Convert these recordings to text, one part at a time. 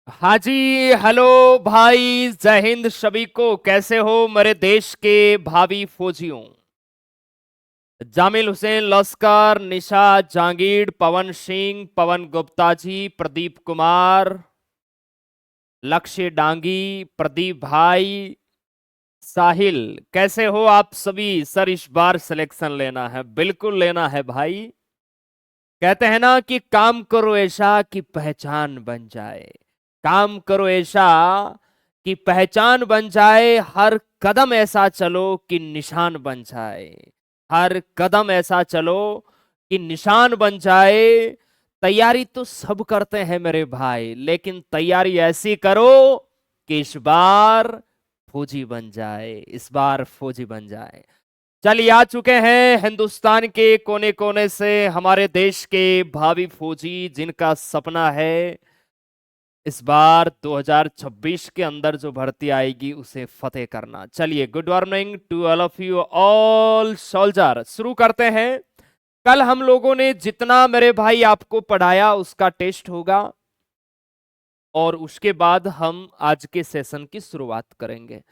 हाँ जी। हेलो भाई, जय हिंद सभी को। कैसे हो मेरे देश के भावी फौजियों? जामिल हुसैन लश्कर, निशा जहांगीर, पवन सिंह, पवन गुप्ता जी, प्रदीप कुमार, लक्ष्य डांगी, प्रदीप भाई, साहिल। कैसे हो आप सभी? सर इस बार सिलेक्शन लेना है, बिल्कुल लेना है भाई। कहते हैं ना कि काम करो ऐसा कि पहचान बन जाए। काम करो ऐसा कि पहचान बन जाए। हर कदम ऐसा चलो कि निशान बन जाए। हर कदम ऐसा चलो कि निशान बन जाए। तैयारी तो सब करते हैं मेरे भाई, लेकिन तैयारी ऐसी करो कि इस बार फौजी बन जाए, इस बार फौजी बन जाए। चलिए, आ चुके हैं हिंदुस्तान के कोने कोने से हमारे देश के भावी फौजी, जिनका सपना है इस बार 2026 के अंदर जो भर्ती आएगी उसे फतेह करना। चलिए, good morning to all of you all soldier. शुरू करते हैं। कल हम लोगों ने जितना मेरे भाई आपको पढ़ाया उसका टेस्ट होगा, और उसके बाद हम आज के सेशन की शुरुआत करेंगे।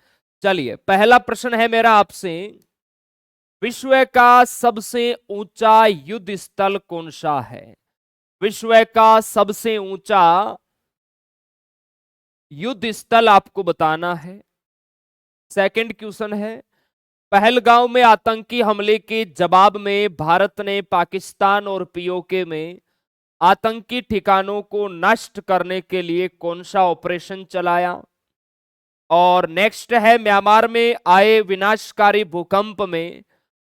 चलिए, पहला प्रश्न है मेरा आपसे। विश्व का सबसे ऊंचा युद्ध स्थल कौन सा है? विश्व का सबसे ऊंचा युद्ध स्थल आपको बताना है। सेकंड क्वेश्चन है, पहलगांव में आतंकी हमले के जवाब में भारत ने पाकिस्तान और पीओके में आतंकी ठिकानों को नष्ट करने के लिए कौन सा ऑपरेशन चलाया? और नेक्स्ट है, म्यांमार में आए विनाशकारी भूकंप में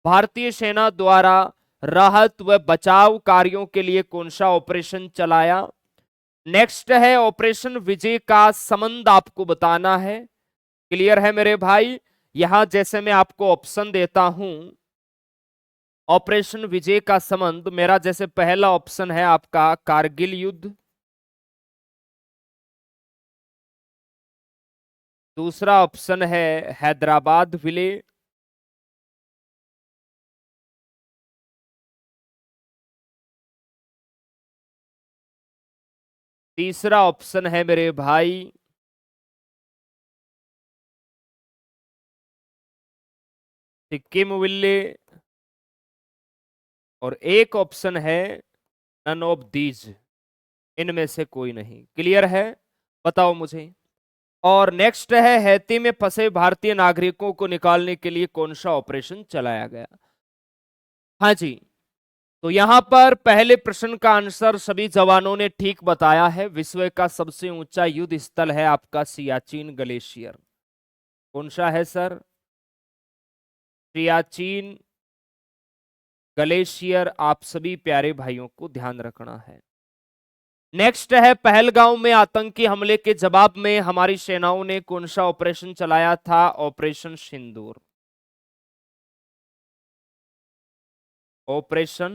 भारतीय सेना द्वारा राहत व बचाव कार्यों के लिए कौन सा ऑपरेशन चलाया? नेक्स्ट है, ऑपरेशन विजय का संबंध आपको बताना है। क्लियर है मेरे भाई? यहां जैसे मैं आपको ऑप्शन देता हूं, ऑपरेशन विजय का संबंध मेरा जैसे पहला ऑप्शन है आपका कारगिल युद्ध, दूसरा ऑप्शन है हैदराबाद विलय, तीसरा ऑप्शन है मेरे भाई सिक्किम विलय, और एक ऑप्शन है नन ऑफ दीज, इनमें से कोई नहीं। क्लियर है? बताओ मुझे। और नेक्स्ट है, हैती में फंसे भारतीय नागरिकों को निकालने के लिए कौन सा ऑपरेशन चलाया गया? हाँ जी। तो यहां पर पहले प्रश्न का आंसर सभी जवानों ने ठीक बताया है। विश्व का सबसे ऊंचा युद्ध स्थल है आपका सियाचिन ग्लेशियर। कौन सा है सर? सियाचिन ग्लेशियर। आप सभी प्यारे भाइयों को ध्यान रखना है। नेक्स्ट है, पहलगांव में आतंकी हमले के जवाब में हमारी सेनाओं ने कौन सा ऑपरेशन चलाया था? ऑपरेशन सिंदूर। ऑपरेशन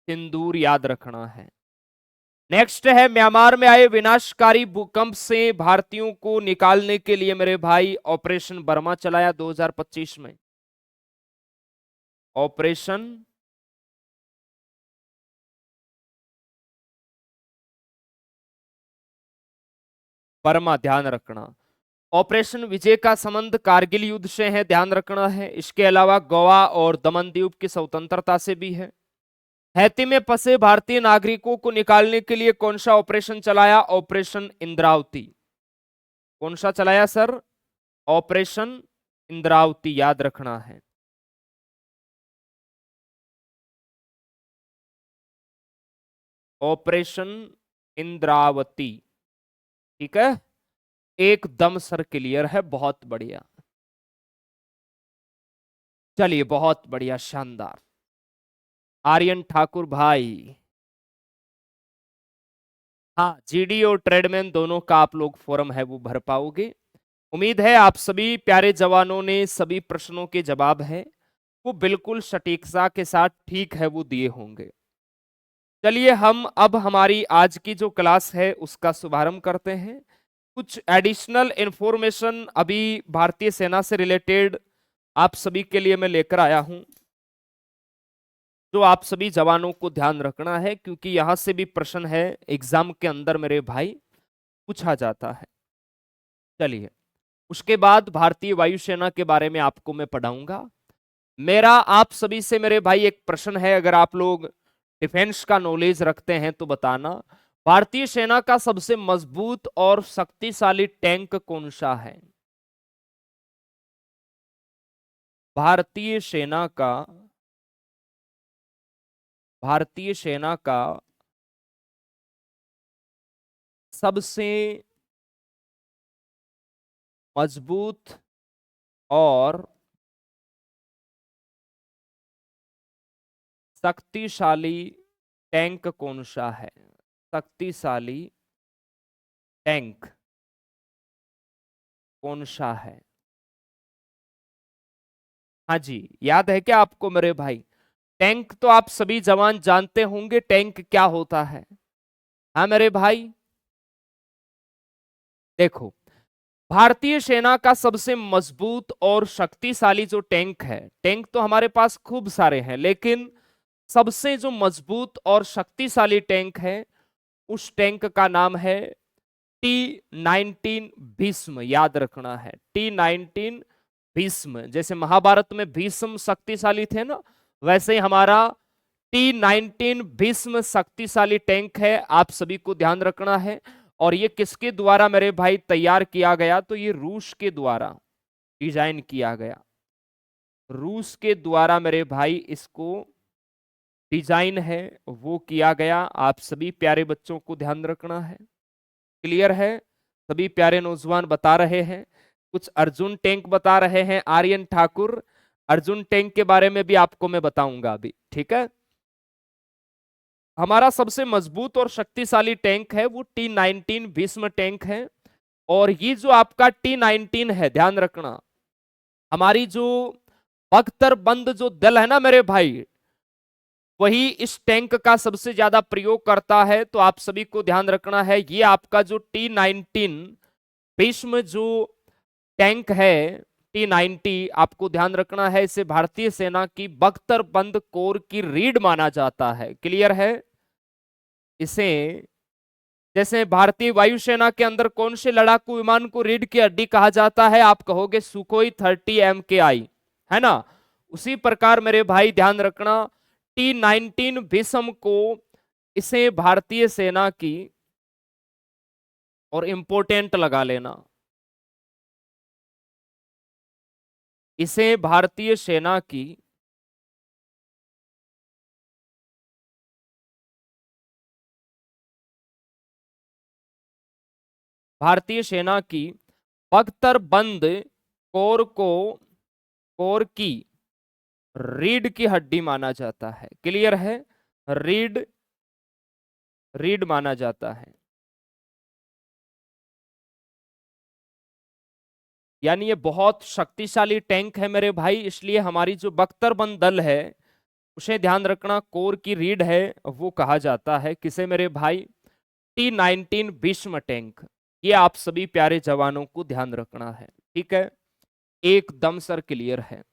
सिंदूर याद रखना है। नेक्स्ट है, म्यांमार में आए विनाशकारी भूकंप से भारतीयों को निकालने के लिए मेरे भाई ऑपरेशन बर्मा चलाया 2025 में। ऑपरेशन बर्मा ध्यान रखना। ऑपरेशन विजय का संबंध कारगिल युद्ध से है, ध्यान रखना है। इसके अलावा गोवा और दमन द्वीप की स्वतंत्रता से भी है। हैती में फंसे भारतीय नागरिकों को निकालने के लिए कौन सा ऑपरेशन चलाया? ऑपरेशन इंद्रावती। कौन सा चलाया सर? ऑपरेशन इंद्रावती याद रखना है। ऑपरेशन इंद्रावती। ठीक है, एकदम सर क्लियर है, बहुत बढ़िया। चलिए, बहुत बढ़िया, शानदार। आर्यन ठाकुर भाई, हाँ, जीडी और ट्रेडमैन दोनों का आप लोग फॉर्म है वो भर पाओगे। उम्मीद है आप सभी प्यारे जवानों ने सभी प्रश्नों के जवाब है वो बिल्कुल सटीकता के साथ ठीक है वो दिए होंगे। चलिए, हम अब हमारी आज की जो क्लास है उसका शुभारंभ करते हैं। कुछ एडिशनल इंफॉर्मेशन अभी भारतीय सेना से रिलेटेड आप सभी के लिए मैं लेकर आया हूं, जो आप सभी जवानों को ध्यान रखना है, क्योंकि यहां से भी प्रश्न है एग्जाम के अंदर मेरे भाई। पूछा जाता है। चलिए, उसके बाद भारतीय वायुसेना के बारे में आपको मैं पढ़ाऊंगा। मेरा आप सभी से मेरे भाई एक प्रश्न है, अगर आप लोग डिफेंस का नॉलेज रखते हैं तो बताना। भारतीय सेना का सबसे मजबूत और शक्तिशाली टैंक कौन सा है? भारतीय सेना का भारतीय सेना का सबसे मजबूत और शक्तिशाली टैंक कौन सा है? शक्तिशाली टैंक कौन सा है? हाँ जी, याद है क्या आपको मेरे भाई? टैंक तो आप सभी जवान जानते होंगे, टैंक क्या होता है। हाँ मेरे भाई, देखो, भारतीय सेना का सबसे मजबूत और शक्तिशाली जो टैंक है, टैंक तो हमारे पास खूब सारे हैं, लेकिन सबसे जो मजबूत और शक्तिशाली टैंक है, उस टैंक का नाम है T-19 भीष्म। याद रखना है, T-19 भीष्म। जैसे महाभारत में भीष्म शक्तिशाली थे ना, वैसे ही हमारा T-19 भीष्म शक्तिशाली टैंक है, आप सभी को ध्यान रखना है। और ये किसके द्वारा मेरे भाई तैयार किया गया? तो ये रूस के द्वारा डिजाइन किया गया। रूस के द्वारा मेरे भाई इसको डिजाइन है वो किया गया। आप सभी प्यारे बच्चों को ध्यान रखना है। क्लियर है? सभी प्यारे नौजवान बता रहे हैं। कुछ अर्जुन टैंक बता रहे हैं आर्यन ठाकुर। अर्जुन टैंक के बारे में भी आपको मैं बताऊंगा अभी, ठीक है। हमारा सबसे मजबूत और शक्तिशाली टैंक है वो T-19 भीष्म टैंक है। और ये जो आपका T-19 है, ध्यान रखना, हमारी जो बख्तरबंद जो दल है ना मेरे भाई, वही इस टैंक का सबसे ज्यादा प्रयोग करता है। तो आप सभी को ध्यान रखना है, ये आपका जो T-19 भीष्म जो टैंक है, T-90, आपको ध्यान रखना है, इसे भारतीय सेना की बख्तरबंद कोर की रीढ़ माना जाता है। क्लियर है? इसे, जैसे भारतीय वायुसेना के अंदर कौन से लड़ाकू विमान को रीढ़ की हड्डी कहा जाता है? आप कहोगे सुखोई 30 MKI, है ना। उसी प्रकार मेरे भाई ध्यान रखना, T-19 भीष्म को, इसे भारतीय सेना की, और इंपोर्टेंट लगा लेना, इसे भारतीय सेना की भारतीय सेना की बख्तरबंद कोर को, कोर की रीढ़ की हड्डी माना जाता है। क्लियर है? रीढ़, रीढ़ माना जाता है। यानी ये बहुत शक्तिशाली टैंक है मेरे भाई, इसलिए हमारी जो बख्तरबंद दल है उसे ध्यान रखना, कोर की रीढ़ है वो कहा जाता है। किसे मेरे भाई? T-19 Bhishma tank. ये आप सभी प्यारे जवानों को ध्यान रखना है, ठीक है। एकदम सर क्लियर है।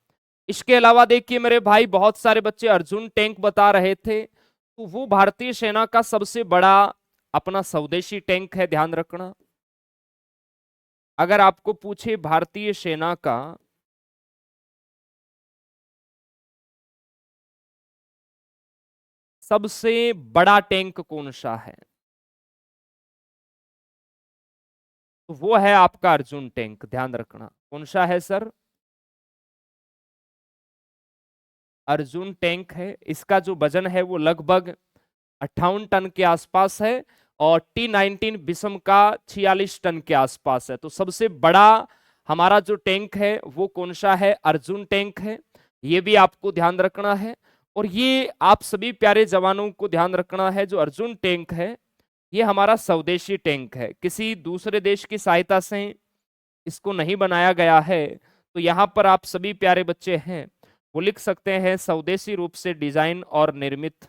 इसके अलावा देखिए मेरे भाई, बहुत सारे बच्चे अर्जुन टैंक बता रहे थे, तो वो भारतीय सेना का सबसे बड़ा अपना स्वदेशी टैंक है, ध्यान रखना। अगर आपको पूछे भारतीय सेना का सबसे बड़ा टैंक कौन सा है, तो वो है आपका अर्जुन टैंक। ध्यान रखना, कौन सा है सर? अर्जुन टैंक है। इसका जो वजन है वो लगभग 58 टन के आसपास है, और T-19 भीष्म का 46 टन के आसपास है। तो सबसे बड़ा हमारा जो टैंक है वो कौन सा है? अर्जुन टैंक है। ये भी आपको ध्यान रखना है। और ये आप सभी प्यारे जवानों को ध्यान रखना है, जो अर्जुन टैंक है ये हमारा स्वदेशी टैंक है, किसी दूसरे देश की सहायता से इसको नहीं बनाया गया है। तो यहां पर आप सभी प्यारे बच्चे हैं वो लिख सकते हैं स्वदेशी रूप से डिजाइन और निर्मित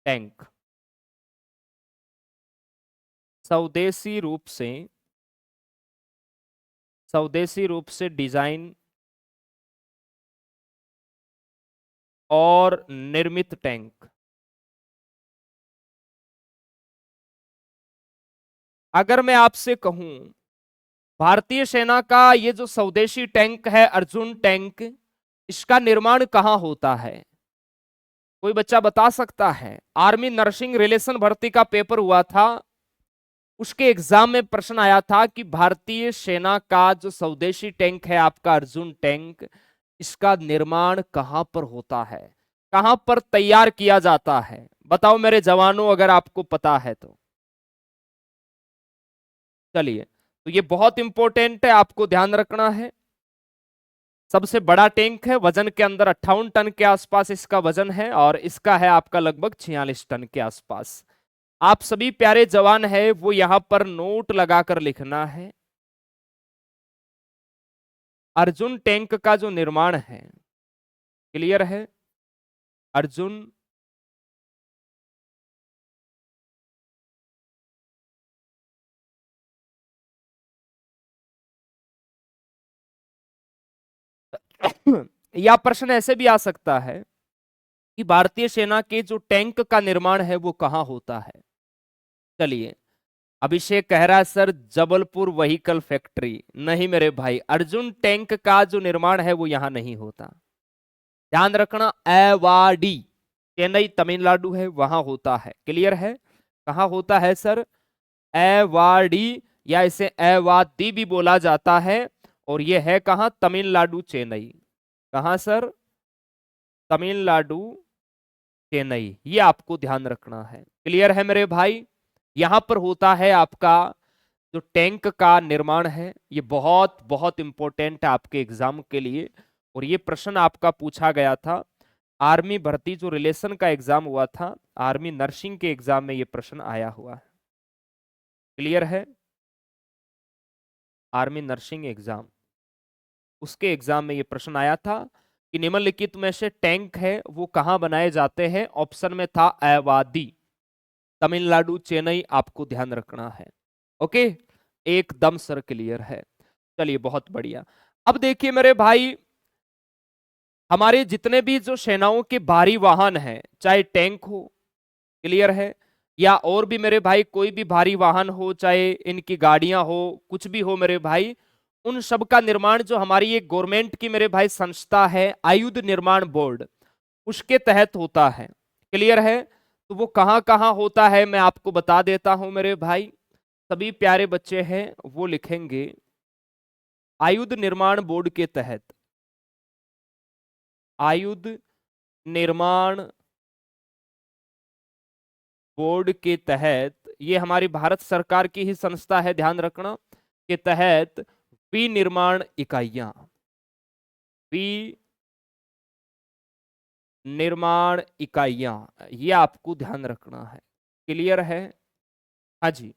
टैंक। स्वदेशी रूप से, स्वदेशी रूप से डिजाइन और निर्मित टैंक। अगर मैं आपसे कहूं भारतीय सेना का ये जो स्वदेशी टैंक है अर्जुन टैंक, इसका निर्माण कहां होता है? कोई बच्चा बता सकता है? आर्मी नर्सिंग रिलेशन भर्ती का पेपर हुआ था, उसके एग्जाम में प्रश्न आया था कि भारतीय सेना का जो स्वदेशी टैंक है आपका अर्जुन टैंक, इसका निर्माण कहां पर होता है, कहां पर तैयार किया जाता है? बताओ मेरे जवानों, अगर आपको पता है तो। चलिए, तो ये बहुत इंपॉर्टेंट है, आपको ध्यान रखना है। सबसे बड़ा टैंक है, वजन के अंदर 58 टन के आसपास इसका वजन है, और इसका है आपका लगभग 46 टन के आसपास। आप सभी प्यारे जवान है वो यहां पर नोट लगाकर लिखना है। अर्जुन टैंक का जो निर्माण है, क्लियर है? अर्जुन या प्रश्न ऐसे भी आ सकता है कि भारतीय सेना के जो टैंक का निर्माण है वो कहां होता है? चलिए, अभिषेक कह रहा है सर जबलपुर व्हीकल फैक्ट्री। नहीं मेरे भाई, अर्जुन टैंक का जो निर्माण है वो यहां नहीं होता। ध्यान रखना, एवाडी चेन्नई तमिलनाडु है, वहां होता है। क्लियर है? कहां होता है सर? एवाडी, या इसे एवादी भी बोला जाता है, और ये है कहां? तमिलनाडु चेन्नई। कहां सर? तमिलनाडु चेन्नई, ये आपको ध्यान रखना है। क्लियर है मेरे भाई? यहां पर होता है आपका जो टैंक का निर्माण है, ये बहुत बहुत इंपॉर्टेंट है आपके एग्जाम के लिए, और ये प्रश्न आपका पूछा गया था आर्मी भर्ती जो रिलेशन का एग्जाम हुआ था, आर्मी नर्सिंग के एग्जाम में ये प्रश्न आया हुआ है। क्लियर है? आर्मी नर्सिंग एग्जाम, उसके एग्जाम में ये प्रश्न आया था कि निम्नलिखित में से टैंक है वो कहां बनाए जाते हैं? ऑप्शन में था एवादी, तमिलनाडु चेन्नई, आपको ध्यान रखना है। ओके, एकदम सर क्लियर है। चलिए, बहुत बढ़िया। अब देखिए मेरे भाई, हमारे जितने भी जो सेनाओं के भारी वाहन हैं, चाहे टैंक हो, क्लियर है, या और भी मेरे भाई कोई भी भारी वाहन हो, चाहे इनकी गाड़ियां हो, कुछ भी हो मेरे भाई, उन सब का निर्माण जो हमारी एक गवर्नमेंट की मेरे भाई संस्था है आयुध निर्माण बोर्ड, उसके तहत होता है। क्लियर है? तो वो कहां कहां होता है मैं आपको बता देता हूं मेरे भाई। सभी प्यारे बच्चे हैं वो लिखेंगे आयुध निर्माण बोर्ड के तहत, आयुध निर्माण बोर्ड के तहत, ये हमारी भारत सरकार की ही संस्था है, ध्यान रखना, के तहत विनिर्माण इकाइयां, विनिर्माण इकाइयां, ये आपको ध्यान रखना है। क्लियर है? हाँ जी,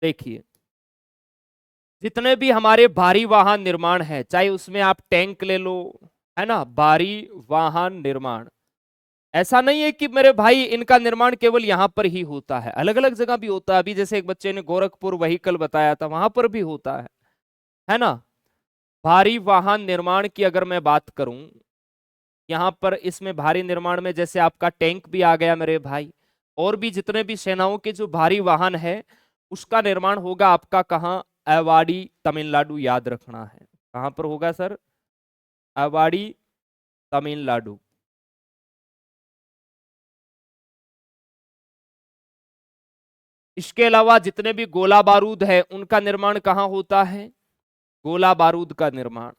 देखिए, जितने भी हमारे भारी वाहन निर्माण है, चाहे उसमें आप टैंक ले लो, है ना, भारी वाहन निर्माण, ऐसा नहीं है कि मेरे भाई इनका निर्माण केवल यहां पर ही होता है, अलग अलग जगह भी होता है। अभी जैसे एक बच्चे ने गोरखपुर व्हीकल बताया था, वहां पर भी होता है ना। भारी वाहन निर्माण की अगर मैं बात करूं, यहां पर इसमें भारी निर्माण में जैसे आपका टैंक भी आ गया मेरे भाई, और भी जितने भी सेनाओं के जो भारी वाहन है उसका निर्माण होगा आपका कहाँ? एवाड़ी तमिलनाडु, याद रखना है। कहां पर होगा सर? एवाड़ी तमिलनाडु। इसके अलावा जितने भी गोला बारूद है उनका निर्माण कहां होता है? गोला बारूद का निर्माण,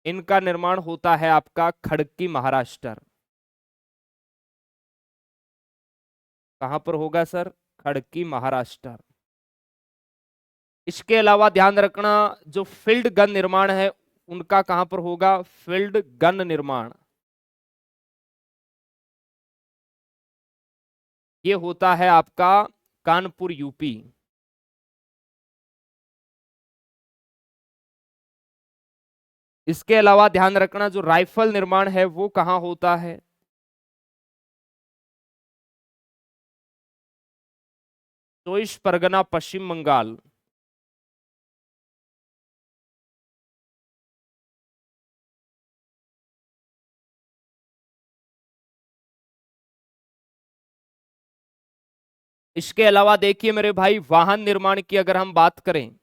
इनका निर्माण होता है आपका खड़की महाराष्ट्र। कहां पर होगा सर? खड़की महाराष्ट्र। इसके अलावा ध्यान रखना, जो फील्ड गन निर्माण है उनका कहां पर होगा? फील्ड गन निर्माण, ये होता है आपका कानपुर यूपी। इसके अलावा ध्यान रखना, जो राइफल निर्माण है वो कहां होता है? चौबीस परगना, पश्चिम बंगाल। इसके अलावा देखिए मेरे भाई, वाहन निर्माण की अगर हम बात करें,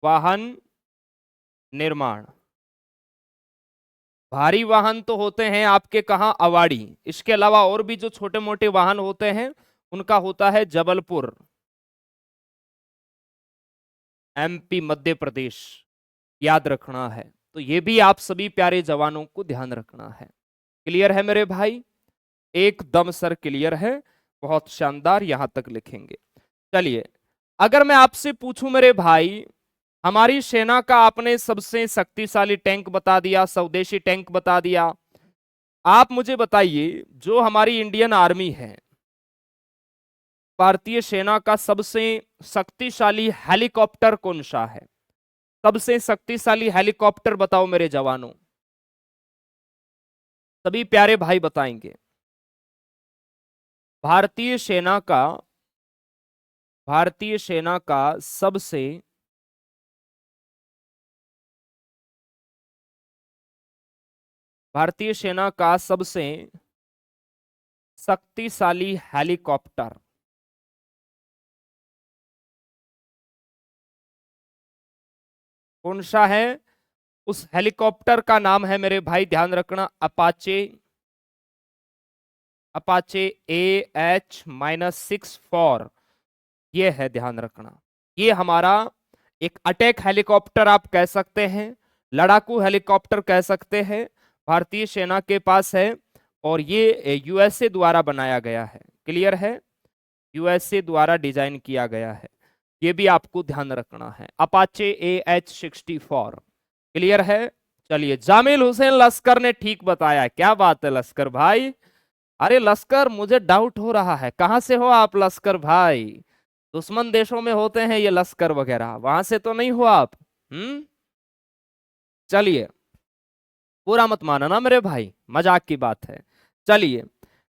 वाहन निर्माण, भारी वाहन तो होते हैं आपके कहाँ, अवाड़ी। इसके अलावा और भी जो छोटे मोटे वाहन होते हैं उनका होता है जबलपुर, एमपी, मध्य प्रदेश। याद रखना है। तो ये भी आप सभी प्यारे जवानों को ध्यान रखना है। क्लियर है मेरे भाई? एकदम सर क्लियर है, बहुत शानदार, यहां तक लिखेंगे। चलिए, अगर मैं आपसे पूछूं मेरे भाई, हमारी सेना का आपने सबसे शक्तिशाली टैंक बता दिया, स्वदेशी टैंक बता दिया, आप मुझे बताइए जो हमारी इंडियन आर्मी है, भारतीय सेना का सबसे शक्तिशाली हेलीकॉप्टर कौन सा है? सबसे शक्तिशाली हेलीकॉप्टर बताओ मेरे जवानों, सभी प्यारे भाई बताएंगे। भारतीय सेना का, भारतीय सेना का सबसे भारतीय सेना का सबसे शक्तिशाली हेलीकॉप्टर कौन सा है? उस हेलीकॉप्टर का नाम है मेरे भाई, ध्यान रखना, अपाचे, अपाचे AH-64। ये है, ध्यान रखना। ये हमारा एक अटैक हेलीकॉप्टर आप कह सकते हैं, लड़ाकू हेलीकॉप्टर कह सकते हैं, भारतीय सेना के पास है। और ये यूएसए द्वारा बनाया गया है। क्लियर है? यूएसए द्वारा डिजाइन किया गया है। ये भी आपको ध्यान रखना है, अपाचे AH-64। क्लियर है? चलिए, जामिल हुसैन लश्कर ने ठीक बताया। क्या बात है लश्कर भाई। अरे लश्कर, मुझे डाउट हो रहा है, कहां से हो आप लश्कर भाई? दुश्मन देशों में होते हैं ये लश्कर वगैरह, वहां से तो नहीं हो आप? चलिए, पूरा मत माना ना मेरे भाई, मजाक की बात है। चलिए,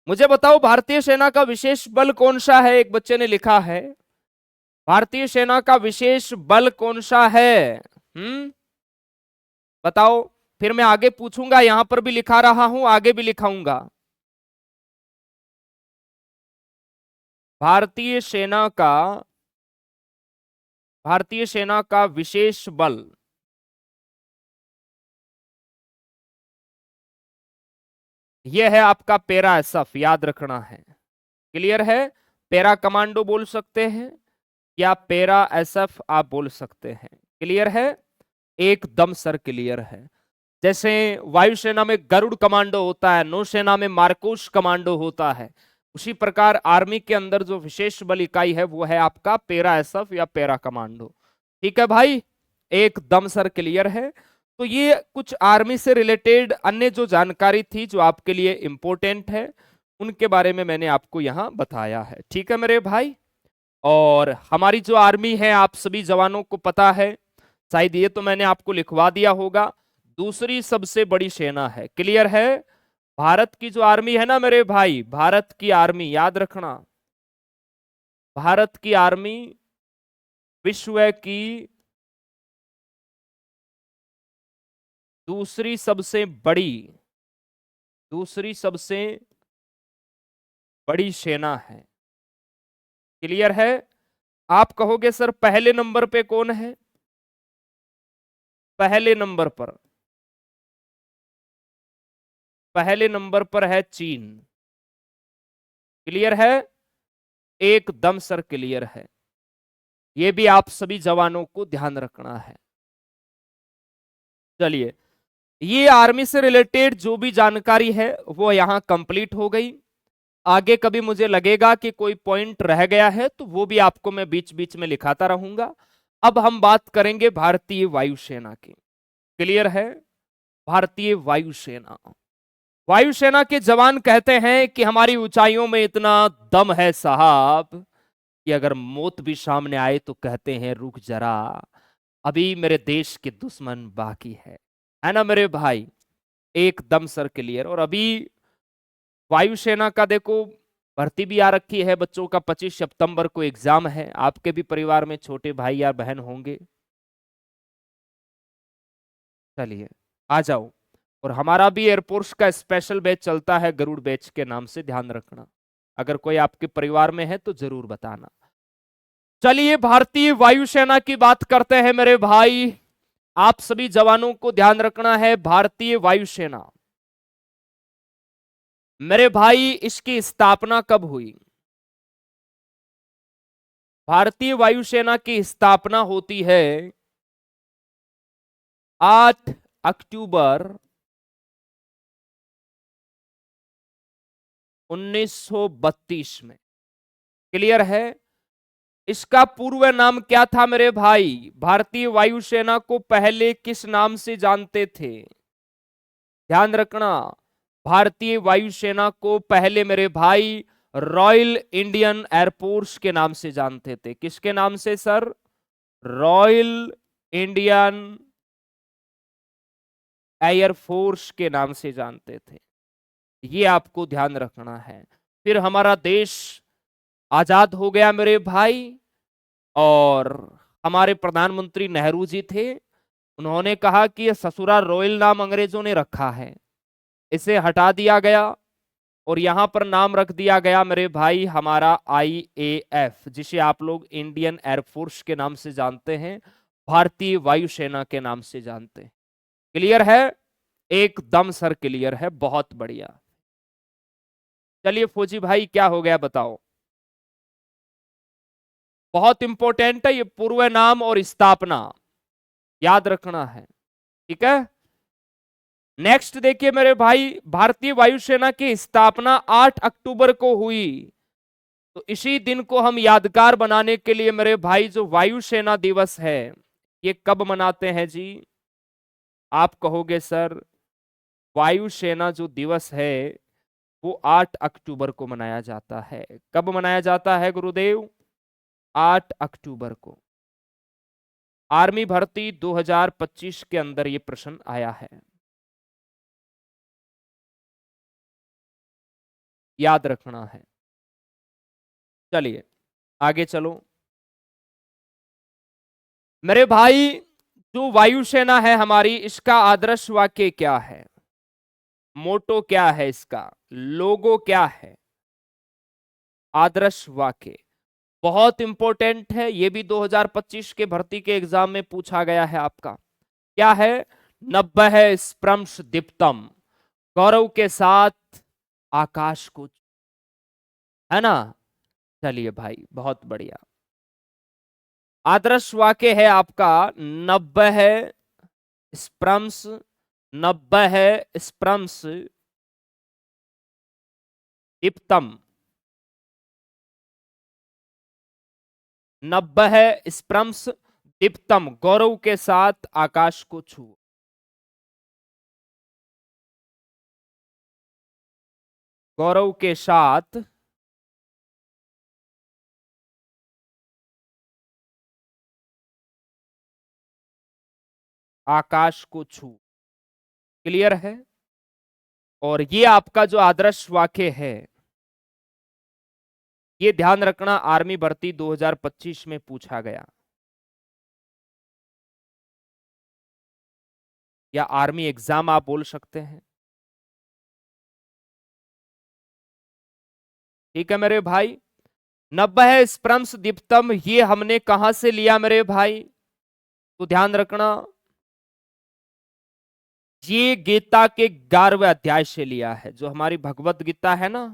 मुझे बताओ भारतीय सेना का विशेष बल कौन सा है? एक बच्चे ने लिखा है, भारतीय सेना का विशेष बल कौन सा है? बताओ। फिर मैं आगे पूछूंगा, यहां पर भी लिखा रहा हूं, आगे भी लिखाऊंगा। भारतीय सेना का, भारतीय सेना का विशेष बल, यह है आपका पैरा एसएफ। याद रखना है। क्लियर है? पैरा कमांडो बोल सकते हैं या पैरा एसएफ आप बोल सकते हैं। क्लियर है? एकदम सर क्लियर है। जैसे वायुसेना में गरुड़ कमांडो होता है, नौसेना में मार्कोस कमांडो होता है, उसी प्रकार आर्मी के अंदर जो विशेष बल इकाई है वो है आपका पैरा एसएफ या पैरा कमांडो। ठीक है भाई? एकदम सर क्लियर है। तो ये कुछ आर्मी से रिलेटेड अन्य जो जानकारी थी जो आपके लिए इंपॉर्टेंट है, उनके बारे में मैंने आपको यहां बताया है। ठीक है मेरे भाई? और हमारी जो आर्मी है, आप सभी जवानों को पता है, शायद ये तो मैंने आपको लिखवा दिया होगा, दूसरी सबसे बड़ी सेना है। क्लियर है? भारत की जो आर्मी है ना मेरे भाई, भारत की आर्मी, याद रखना, भारत की आर्मी विश्व की दूसरी सबसे बड़ी, दूसरी सबसे बड़ी सेना है। क्लियर है? आप कहोगे सर पहले नंबर पे कौन है? पहले नंबर पर, पहले नंबर पर है चीन। क्लियर है? एकदम सर क्लियर है। ये भी आप सभी जवानों को ध्यान रखना है। चलिए, ये आर्मी से रिलेटेड जो भी जानकारी है वो यहां कंप्लीट हो गई। आगे कभी मुझे लगेगा कि कोई पॉइंट रह गया है तो वो भी आपको मैं बीच बीच में लिखाता रहूंगा। अब हम बात करेंगे भारतीय वायुसेना की। क्लियर है? भारतीय वायुसेना, वायुसेना के जवान कहते हैं कि हमारी ऊंचाइयों में इतना दम है साहब कि अगर मौत भी सामने आए तो कहते हैं रुक जरा, अभी मेरे देश के दुश्मन बाकी है ना मेरे भाई? एकदम सर क्लियर। और अभी वायुसेना का देखो भर्ती भी आ रखी है बच्चों का, 25 सितंबर को एग्जाम है। आपके भी परिवार में छोटे भाई या बहन होंगे। चलिए, आ जाओ। और हमारा भी एयरफोर्स का स्पेशल बैच चलता है, गरुड़ बैच के नाम से, ध्यान रखना। अगर कोई आपके परिवार में है तो जरूर बताना। चलिए भारतीय वायुसेना की बात करते हैं मेरे भाई। आप सभी जवानों को ध्यान रखना है, भारतीय वायुसेना मेरे भाई, इसकी स्थापना कब हुई? भारतीय वायुसेना की स्थापना होती है 8 अक्टूबर 1932 में। क्लियर है? इसका पूर्व नाम क्या था मेरे भाई? भारतीय वायुसेना को पहले किस नाम से जानते थे? ध्यान रखना, भारतीय वायुसेना को पहले मेरे भाई रॉयल इंडियन एयरफोर्स के नाम से जानते थे। किसके नाम से सर? रॉयल इंडियन एयरफोर्स के नाम से जानते थे। ये आपको ध्यान रखना है। फिर हमारा देश आजाद हो गया मेरे भाई, और हमारे प्रधानमंत्री नेहरू जी थे। उन्होंने कहा कि ये ससुरा रॉयल नाम अंग्रेजों ने रखा है, इसे हटा दिया गया और यहां पर नाम रख दिया गया मेरे भाई हमारा IAF, जिसे आप लोग इंडियन एयरफोर्स के नाम से जानते हैं, भारतीय वायुसेना के नाम से जानते हैं। क्लियर है? एकदम सर क्लियर है, बहुत बढ़िया। चलिए फौजी भाई, क्या हो गया बताओ? बहुत इंपॉर्टेंट है ये पूर्व नाम और स्थापना, याद रखना है। ठीक है, नेक्स्ट देखिए मेरे भाई, भारतीय वायुसेना की स्थापना 8 अक्टूबर को हुई। तो इसी दिन को हम यादगार बनाने के लिए मेरे भाई जो वायुसेना दिवस है, ये कब मनाते हैं जी? आप कहोगे सर वायुसेना जो दिवस है वो 8 अक्टूबर को मनाया जाता है। कब मनाया जाता है गुरुदेव? 8 अक्टूबर को। आर्मी भर्ती 2025 के अंदर ये प्रश्न आया है, याद रखना है। चलिए आगे चलो मेरे भाई, जो वायुसेना है हमारी, इसका आदर्श वाक्य क्या है? मोटो क्या है इसका? लोगो क्या है? आदर्श वाक्य बहुत इंपॉर्टेंट है, यह भी 2025 के भर्ती के एग्जाम में पूछा गया है आपका। क्या है? नभः स्प्रंश दीप्तम, गौरव के साथ आकाश को, है ना? चलिए भाई बहुत बढ़िया। आदर्श वाक्य है आपका नभः स्प्रंश, नभः स्प्रंश दीप्तम, नभः स्प्रंश दीप्तम, गौरव के साथ आकाश को छू। गौरव के साथ आकाश को छू। क्लियर है? और ये आपका जो आदर्श वाक्य है, ये ध्यान रखना, आर्मी भर्ती 2025 में पूछा गया, या आर्मी एग्जाम आप बोल सकते हैं। ठीक है मेरे भाई, नभः स्प्रंश दीप्तम ये हमने कहां से लिया मेरे भाई? तो ध्यान रखना, ये गीता के 11वें अध्याय से लिया है। जो हमारी भगवत गीता है ना,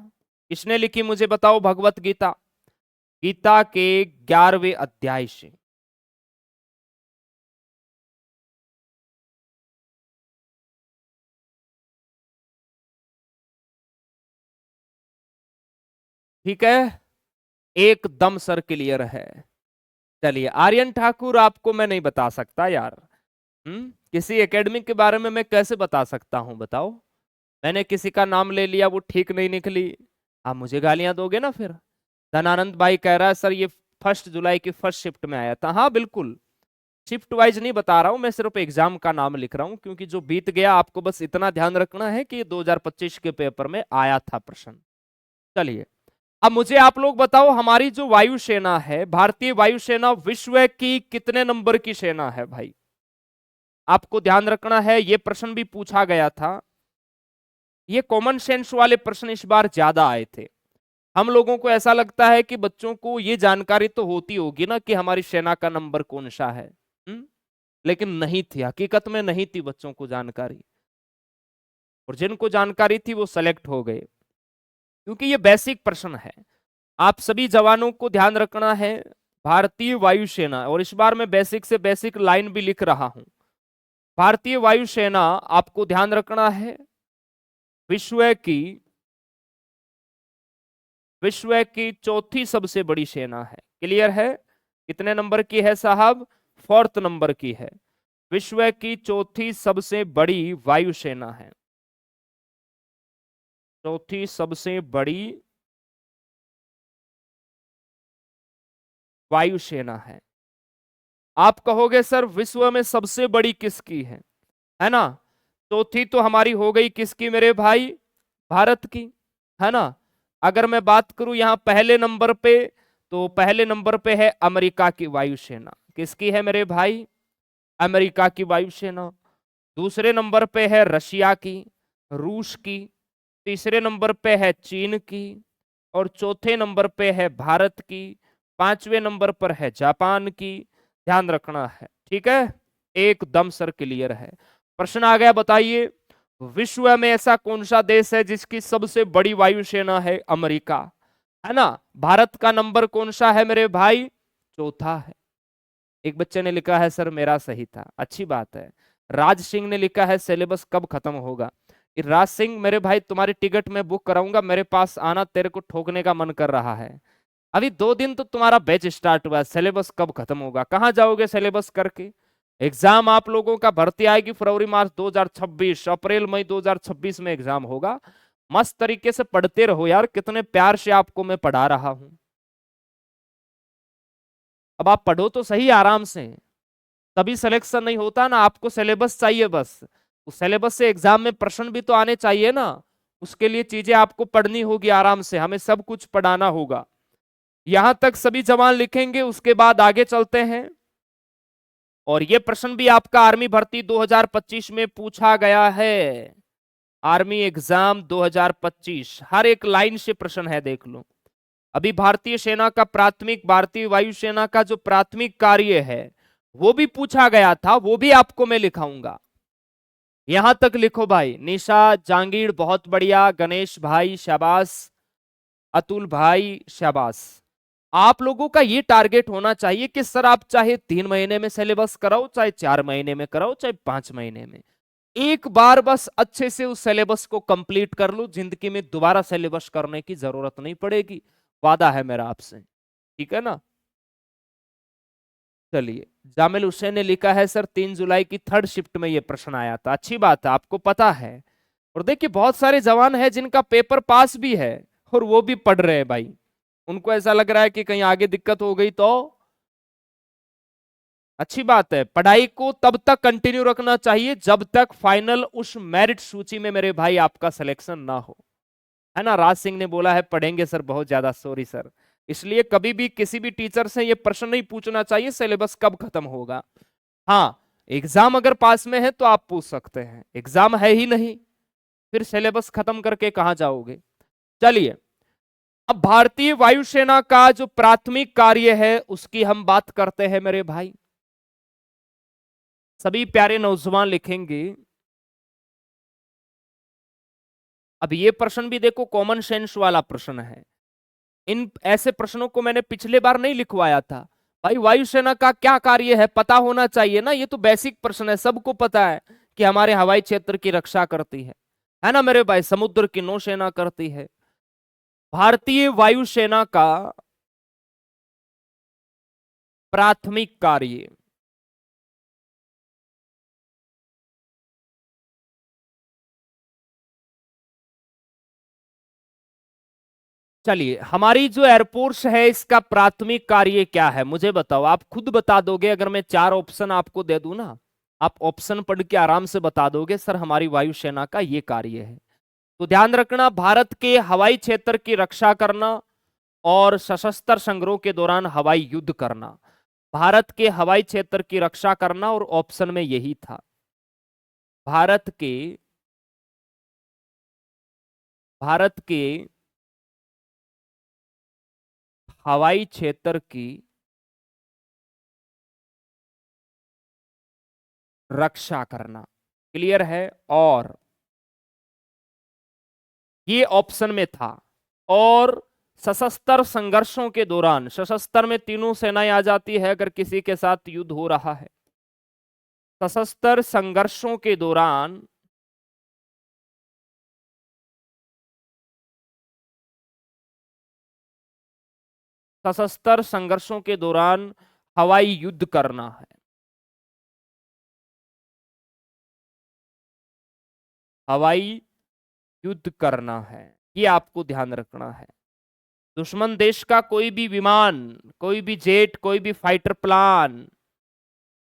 किसने लिखी मुझे बताओ? भगवत गीता, गीता के 11वें अध्याय से। ठीक है, एकदम सर क्लियर है। चलिए आर्यन ठाकुर, आपको मैं नहीं बता सकता यार। किसी एकेडमी के बारे में मैं कैसे बता सकता हूं बताओ? मैंने किसी का नाम ले लिया, वो ठीक नहीं निकली, आप मुझे गालियां दोगे ना फिर। धनानंद भाई कह रहा है सर ये 1 जुलाई की फर्स्ट शिफ्ट में आया था। हाँ बिल्कुल, शिफ्ट वाइज नहीं बता रहा हूं मैं, सिर्फ एग्जाम का नाम लिख रहा हूं, क्योंकि जो बीत गया आपको बस इतना ध्यान रखना है कि 2025 के पेपर में आया था प्रश्न। चलिए अब मुझे आप लोग बताओ, हमारी जो वायुसेना है, भारतीय वायुसेना विश्व की कितने नंबर की सेना है भाई? आपको ध्यान रखना है, यह प्रश्न भी पूछा गया था। ये कॉमन सेंस वाले प्रश्न इस बार ज्यादा आए थे। हम लोगों को ऐसा लगता है कि बच्चों को ये जानकारी तो होती होगी ना कि हमारी सेना का नंबर कौन सा है। लेकिन नहीं थी, हकीकत में नहीं थी बच्चों को जानकारी, और जिनको जानकारी थी वो सेलेक्ट हो गए, क्योंकि ये बेसिक प्रश्न है। आप सभी जवानों को ध्यान रखना है, भारतीय वायुसेना, और इस बार मैं बेसिक से बेसिक लाइन भी लिख रहा हूं। भारतीय वायुसेना आपको ध्यान रखना है, विश्व की चौथी सबसे बड़ी सेना है। क्लियर है? कितने नंबर की है साहब? 4th नंबर की है। विश्व की चौथी सबसे बड़ी वायुसेना है, चौथी सबसे बड़ी वायुसेना है। आप कहोगे सर विश्व में सबसे बड़ी किसकी है ना? चौथी तो हमारी हो गई किसकी मेरे भाई? भारत की, है ना? अगर मैं बात करूं यहां पहले नंबर पे, तो पहले नंबर पे है अमेरिका की वायुसेना। किसकी है मेरे भाई? अमेरिका की वायुसेना। दूसरे नंबर पे है रशिया की, रूस की। तीसरे नंबर पे है चीन की, और चौथे नंबर पे है भारत की। पांचवें नंबर पर है जापान की। ध्यान रखना है, ठीक है? एकदम सर क्लियर है। प्रश्न आ गया, बताइए विश्व में ऐसा कौन सा देश है जिसकी सबसे बड़ी वायुसेना है? अमेरिका, है ना? भारत का नंबर कौन सा है मेरे भाई? चौथा है। एक बच्चे ने लिखा है सर मेरा सही था, अच्छी बात है। राज सिंह ने लिखा है सिलेबस कब खत्म होगा? राज सिंह मेरे भाई तुम्हारी टिकट मैं बुक कराऊंगा, मेरे पास आना, तेरे को ठोकने का मन कर रहा है। अभी 2 दिन तो तुम्हारा बैच स्टार्ट हुआ है, सिलेबस कब खत्म होगा? कहाँ जाओगे सिलेबस करके? एग्जाम आप लोगों का भर्ती आएगी फरवरी मार्च 2026, अप्रैल मई 2026 में एग्जाम होगा। मस्त तरीके से पढ़ते रहो यार, कितने प्यार से आपको मैं पढ़ा रहा हूं। अब आप पढ़ो तो सही आराम से, तभी सिलेक्शन नहीं होता ना। आपको सिलेबस चाहिए बस, उस सिलेबस से एग्जाम में प्रश्न भी तो आने चाहिए ना। उसके लिए चीजें आपको पढ़नी होगी आराम से, हमें सब कुछ पढ़ाना होगा। यहां तक सभी जवान लिखेंगे, उसके बाद आगे चलते हैं। और यह प्रश्न भी आपका आर्मी भर्ती 2025 में पूछा गया है। आर्मी एग्जाम 2025 हर एक लाइन से प्रश्न है, देख लो। अभी भारतीय सेना का प्राथमिक, भारतीय वायुसेना का जो प्राथमिक कार्य है वो भी पूछा गया था, वो भी आपको मैं लिखाऊंगा। यहां तक लिखो भाई। निशा जांगीर बहुत बढ़िया, गणेश भाई शाबाश, अतुल भाई शाबाश। आप लोगों का ये टारगेट होना चाहिए कि सर आप चाहे 3 महीने में सिलेबस कराओ, चाहे 4 महीने में कराओ, चाहे 5 महीने में, एक बार बस अच्छे से उस सिलेबस को कंप्लीट कर लो। जिंदगी में दोबारा सिलेबस करने की जरूरत नहीं पड़ेगी, वादा है मेरा आपसे, ठीक है ना? चलिए, जामिल हुसैन ने लिखा है सर 3 जुलाई की 3rd शिफ्ट में ये प्रश्न आया था। अच्छी बात है, आपको पता है। और देखिए बहुत सारे जवान हैं जिनका पेपर पास भी है और वो भी पढ़ रहे हैं भाई। उनको ऐसा लग रहा है कि कहीं आगे दिक्कत हो गई तो अच्छी बात है। पढ़ाई को तब तक कंटिन्यू रखना चाहिए जब तक फाइनल उस मेरिट सूची में मेरे भाई आपका सिलेक्शन ना हो, है ना? राज सिंह ने बोला है पढ़ेंगे सर बहुत ज्यादा, सॉरी सर। इसलिए कभी भी किसी भी टीचर से ये प्रश्न नहीं पूछना चाहिए सिलेबस कब खत्म होगा। हाँ, एग्जाम अगर पास में है तो आप पूछ सकते हैं, एग्जाम है ही नहीं, फिर सिलेबस खत्म करके कहां जाओगे? चलिए, अब भारतीय वायुसेना का जो प्राथमिक कार्य है उसकी हम बात करते हैं मेरे भाई। सभी प्यारे नौजवान लिखेंगे। अब ये प्रश्न भी देखो कॉमन सेंस वाला प्रश्न है। इन ऐसे प्रश्नों को मैंने पिछले बार नहीं लिखवाया था भाई। वायुसेना का क्या कार्य है पता होना चाहिए ना, ये तो बेसिक प्रश्न है, सबको पता है कि हमारे हवाई क्षेत्र की रक्षा करती है ना मेरे भाई? समुद्र की नौसेना करती है। भारतीय वायुसेना का प्राथमिक कार्य, चलिए हमारी जो एयरफोर्स है इसका प्राथमिक कार्य क्या है मुझे बताओ। आप खुद बता दोगे अगर मैं 4 ऑप्शन आपको दे दूं ना, आप ऑप्शन पढ़ के आराम से बता दोगे सर हमारी वायुसेना का ये कार्य है। तो ध्यान रखना, भारत के हवाई क्षेत्र की रक्षा करना और सशस्त्र संग्रह के दौरान हवाई युद्ध करना। भारत के हवाई क्षेत्र की रक्षा करना, और ऑप्शन में यही था। भारत के भारत के हवाई क्षेत्र की रक्षा करना। क्लियर है? और ये ऑप्शन में था। और सशस्त्र संघर्षों के दौरान, सशस्त्र में तीनों सेनाएं आ जाती है अगर किसी के साथ युद्ध हो रहा है। सशस्त्र संघर्षों के दौरान सशस्त्र संघर्षों के दौरान हवाई युद्ध करना है। हवाई युद्ध करना है, ये आपको ध्यान रखना है। दुश्मन देश का कोई भी विमान, कोई भी जेट, कोई भी फाइटर प्लान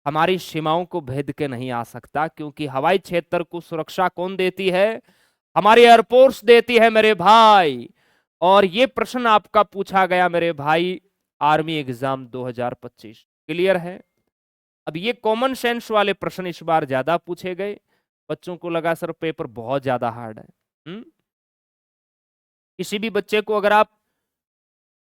हमारी सीमाओं को भेद के नहीं आ सकता, क्योंकि हवाई क्षेत्र को सुरक्षा कौन देती है? हमारी एयरफोर्स देती है मेरे भाई। और ये प्रश्न आपका पूछा गया मेरे भाई आर्मी एग्जाम 2025। क्लियर है? अब ये कॉमन सेंस वाले प्रश्न इस बार ज्यादा पूछे गए। बच्चों को लगा सर पेपर बहुत ज्यादा हार्ड है। किसी भी बच्चे को, अगर आप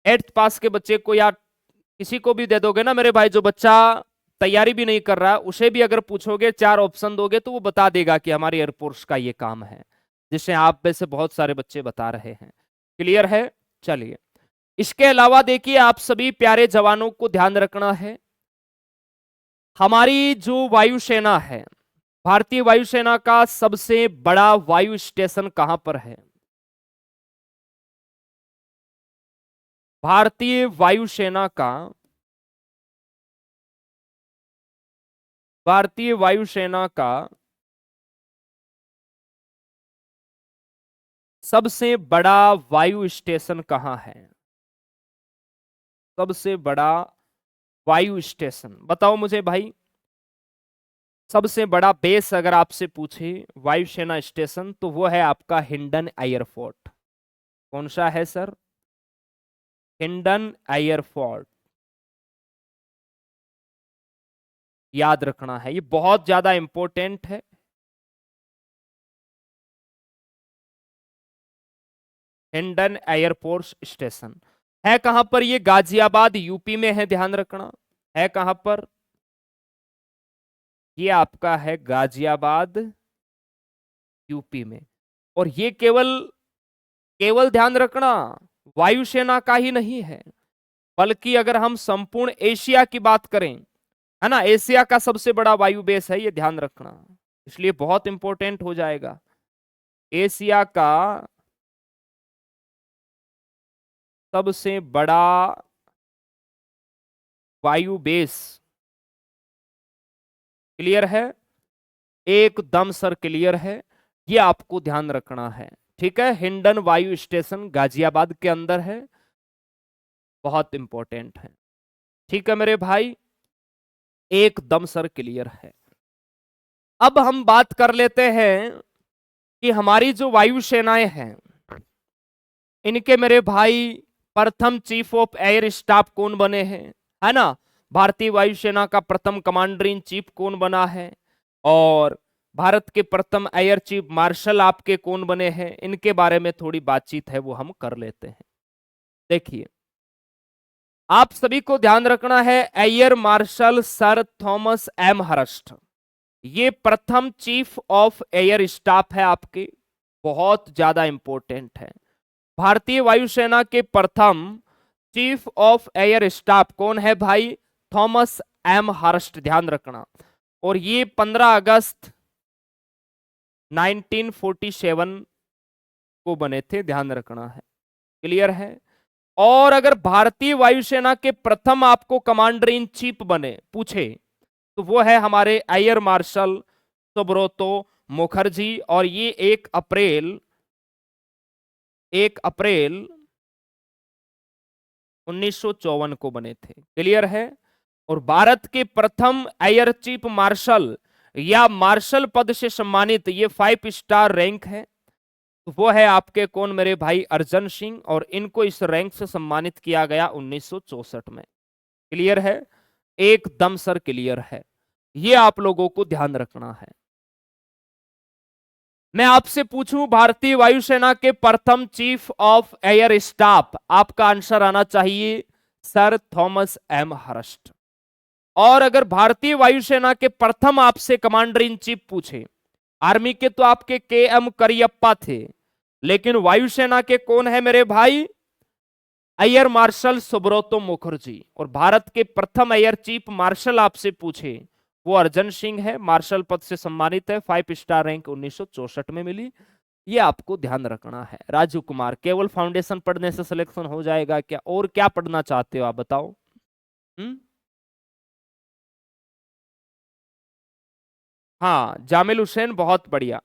8th पास के बच्चे को या किसी को भी दे दोगे ना मेरे भाई, जो बच्चा तैयारी भी नहीं कर रहा, उसे भी अगर पूछोगे, 4 ऑप्शन दोगे, तो वो बता देगा कि हमारी एयरफोर्स का ये काम है, जिसे आप में से बहुत सारे बच्चे बता रहे हैं। क्लियर है? चलिए, इसके अलावा देखिए, आप सभी प्यारे जवानों को ध्यान रखना है। हमारी जो वायुसेना है, भारतीय वायुसेना का सबसे बड़ा वायु स्टेशन कहां पर है? भारतीय वायुसेना का सबसे बड़ा वायु स्टेशन कहां है? सबसे बड़ा वायु स्टेशन बताओ मुझे भाई। सबसे बड़ा बेस अगर आपसे पूछे वायुसेना स्टेशन, तो वो है आपका हिंडन एयरपोर्ट। कौन सा है सर? हिंडन एयरपोर्ट। याद रखना है, ये बहुत ज्यादा इंपॉर्टेंट है। हिंडन एयरफोर्स स्टेशन है कहां पर? ये गाजियाबाद यूपी में है, ध्यान रखना। है कहां पर? ये आपका है गाजियाबाद यूपी में। और ये केवल ध्यान रखना वायुसेना का ही नहीं है, बल्कि अगर हम संपूर्ण एशिया की बात करें, है ना, एशिया का सबसे बड़ा वायु बेस है, ये ध्यान रखना, इसलिए बहुत इंपॉर्टेंट हो जाएगा। एशिया का सबसे बड़ा वायु बेस। क्लियर है? एकदम सर क्लियर है, ये आपको ध्यान रखना है। ठीक है, हिंडन वायु स्टेशन गाजियाबाद के अंदर है, बहुत इंपॉर्टेंट है। ठीक है मेरे भाई, एकदम सर क्लियर है। अब हम बात कर लेते हैं कि हमारी जो वायुसेनाएं हैं, इनके मेरे भाई प्रथम चीफ ऑफ एयर स्टाफ कौन बने हैं, है ना? भारतीय वायुसेना का प्रथम कमांडर इन चीफ कौन बना है, और भारत के प्रथम एयर चीफ मार्शल आपके कौन बने हैं, इनके बारे में थोड़ी बातचीत है वो हम कर लेते हैं। देखिए, आप सभी को ध्यान रखना है, air marshal sir Thomas M Hirst, ये प्रथम चीफ ऑफ एयर स्टाफ है आपके, बहुत ज्यादा इंपॉर्टेंट है। भारतीय वायुसेना के प्रथम चीफ ऑफ एयर स्टाफ कौन है भाई? थॉमस एम हर्स्ट, ध्यान रखना। और ये 15 अगस्त 1947 को बने थे, ध्यान रखना है। क्लियर है? और अगर भारतीय वायुसेना के प्रथम आपको कमांडर इन चीफ बने पूछे, तो वो है हमारे एयर मार्शल सुब्रतो मुखर्जी, और ये 1 अप्रैल 1954 को बने थे। क्लियर है? और भारत के प्रथम एयर चीफ मार्शल या मार्शल पद से सम्मानित, ये 5 स्टार रैंक है, तो वो है आपके कौन मेरे भाई? अर्जन सिंह, और इनको इस रैंक से सम्मानित किया गया 1964 में। क्लियर है? एकदम सर क्लियर है, ये आप लोगों को ध्यान रखना है। मैं आपसे पूछूं भारतीय वायुसेना के प्रथम चीफ ऑफ एयर स्टाफ, आपका आंसर आना चाहिए सर थॉमस एम हर्स्ट। और अगर भारतीय वायुसेना के प्रथम आपसे कमांडर इन चीफ पूछे, आर्मी के तो आपके के एम करियप्पा थे, लेकिन वायुसेना के कौन है मेरे भाई? Air marshal Subroto Mukherjee. और भारत के प्रथम एयर चीफ मार्शल आपसे पूछे, वो अर्जन सिंह है, मार्शल पद से सम्मानित है, 5 स्टार रैंक 1964 में मिली। ये आपको ध्यान रखना है। राजू कुमार, केवल फाउंडेशन पढ़ने से सिलेक्शन हो जाएगा क्या? और क्या पढ़ना चाहते हो आप बताओ? हाँ, जामिल हुसैन, बहुत बढ़िया।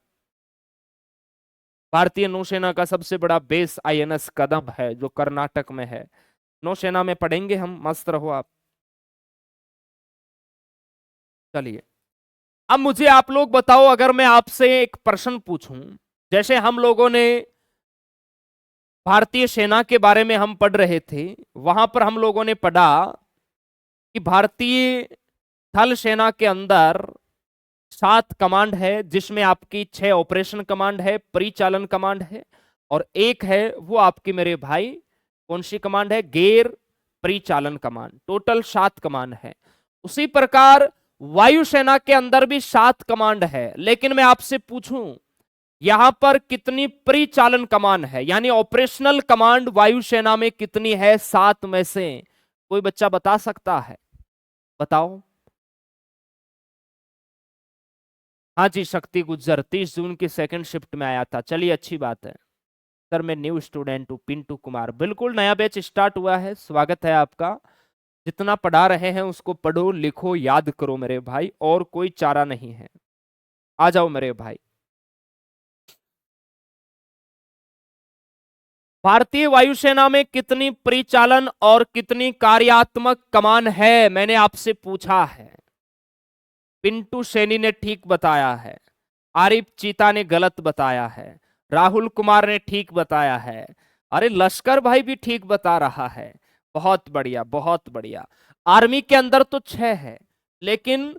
भारतीय नौसेना का सबसे बड़ा बेस आईएनएस कदम है, जो कर्नाटक में है। नौसेना में पढ़ेंगे हम, मस्त रहो आप। चलिए, अब मुझे आप लोग बताओ, अगर मैं आपसे एक प्रश्न पूछूं, जैसे हम लोगों ने भारतीय सेना के बारे में हम पढ़ रहे थे, वहां पर हम लोगों ने पढ़ा कि भारतीय थल सेना के अंदर 7 कमांड है, जिसमें आपकी 6 ऑपरेशन कमांड है, परिचालन कमांड है, और एक है वो आपकी मेरे भाई कौन सी कमांड है? गैर परिचालन कमांड। टोटल 7 कमांड है। उसी प्रकार वायुसेना के अंदर भी 7 कमांड है, लेकिन मैं आपसे पूछूं यहां पर कितनी परिचालन कमांड है, यानी ऑपरेशनल कमांड वायुसेना में कितनी है 7 में से? कोई बच्चा बता सकता है? बताओ। हाँ जी, शक्ति गुज्जर 30 जून की सेकंड शिफ्ट में आया था। चलिए, अच्छी बात है। सर मैं न्यू स्टूडेंट हूँ, पिंटू कुमार। बिल्कुल, नया बैच स्टार्ट हुआ है, स्वागत है आपका। जितना पढ़ा रहे हैं उसको पढ़ो, लिखो, याद करो मेरे भाई, और कोई चारा नहीं है। आ जाओ मेरे भाई। भारतीय वायुसेना में कितनी परिचालन और कितनी कार्यात्मक कमान है, मैंने आपसे पूछा है। पिंटू सैनी ने ठीक बताया है, आरिफ चीता ने गलत बताया है, राहुल कुमार ने ठीक बताया है, अरे लश्कर भाई भी ठीक बता रहा है। बहुत बढ़िया, बहुत बढ़िया। आर्मी के अंदर तो 6 है, लेकिन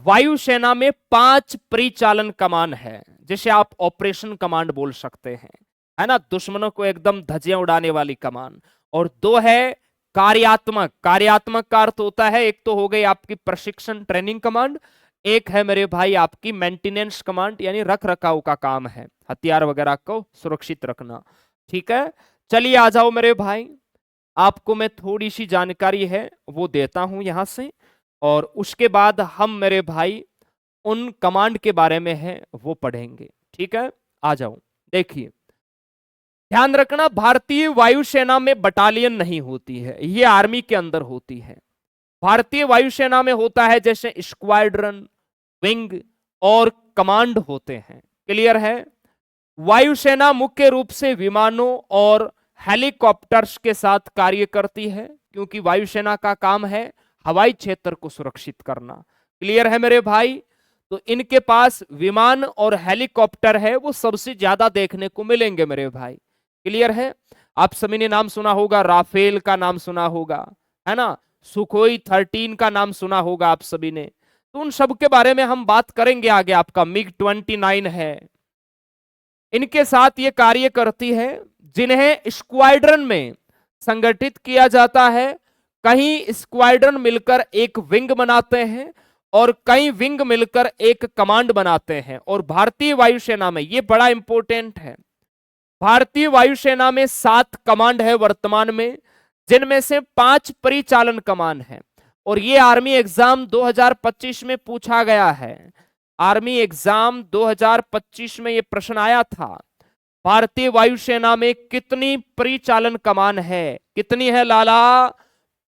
वायुसेना में 5 परिचालन कमान है, जिसे आप ऑपरेशन कमांड बोल सकते हैं, है ना, दुश्मनों को एकदम धज्जियां उड़ाने वाली कमान। और 2 है कार्यात्मक। कार्यात्मक का अर्थ होता है, एक तो हो गई आपकी प्रशिक्षण ट्रेनिंग कमांड, एक है मेरे भाई आपकी मेंटेनेंस कमांड, यानी रख रखाव का काम है, हथियार वगैरह को सुरक्षित रखना। ठीक है, चलिए आ जाओ मेरे भाई। आपको मैं थोड़ी सी जानकारी है वो देता हूं यहां से, और उसके बाद हम मेरे भाई उन कमांड के बारे में है वो पढ़ेंगे। ठीक है, आ जाओ। देखिए, ध्यान रखना, भारतीय वायुसेना में बटालियन नहीं होती है, ये आर्मी के अंदर होती है। भारतीय वायुसेना में होता है जैसे स्क्वाड्रन, विंग और कमांड होते हैं। क्लियर है? वायुसेना मुख्य रूप से विमानों और हेलीकॉप्टर्स के साथ कार्य करती है, क्योंकि वायुसेना का काम है हवाई क्षेत्र को सुरक्षित करना। क्लियर है मेरे भाई? तो इनके पास विमान और हेलीकॉप्टर है, वो सबसे ज्यादा देखने को मिलेंगे मेरे भाई। क्लियर है? आप सभी ने नाम सुना होगा, राफेल का नाम सुना होगा, है ना, सुखोई 13 का नाम सुना होगा आप सभी ने। तो उन सब के बारे में हम बात करेंगे आगे। आपका मिग 29 है, इनके साथ ये कार्य करती है, जिन्हें स्क्वाड्रन में संगठित किया जाता है। कहीं स्क्वाड्रन मिलकर एक विंग बनाते हैं और कई विंग मिलकर एक कमांड बनाते हैं। और भारतीय वायुसेना में ये बड़ा इंपॉर्टेंट है, भारतीय वायुसेना में 7 कमांड है वर्तमान में, जिनमें से 5 परिचालन कमान है। और ये आर्मी एग्जाम 2025 में पूछा गया है। आर्मी एग्जाम 2025 में ये प्रश्न आया था, भारतीय वायुसेना में कितनी परिचालन कमान है? कितनी है लाला?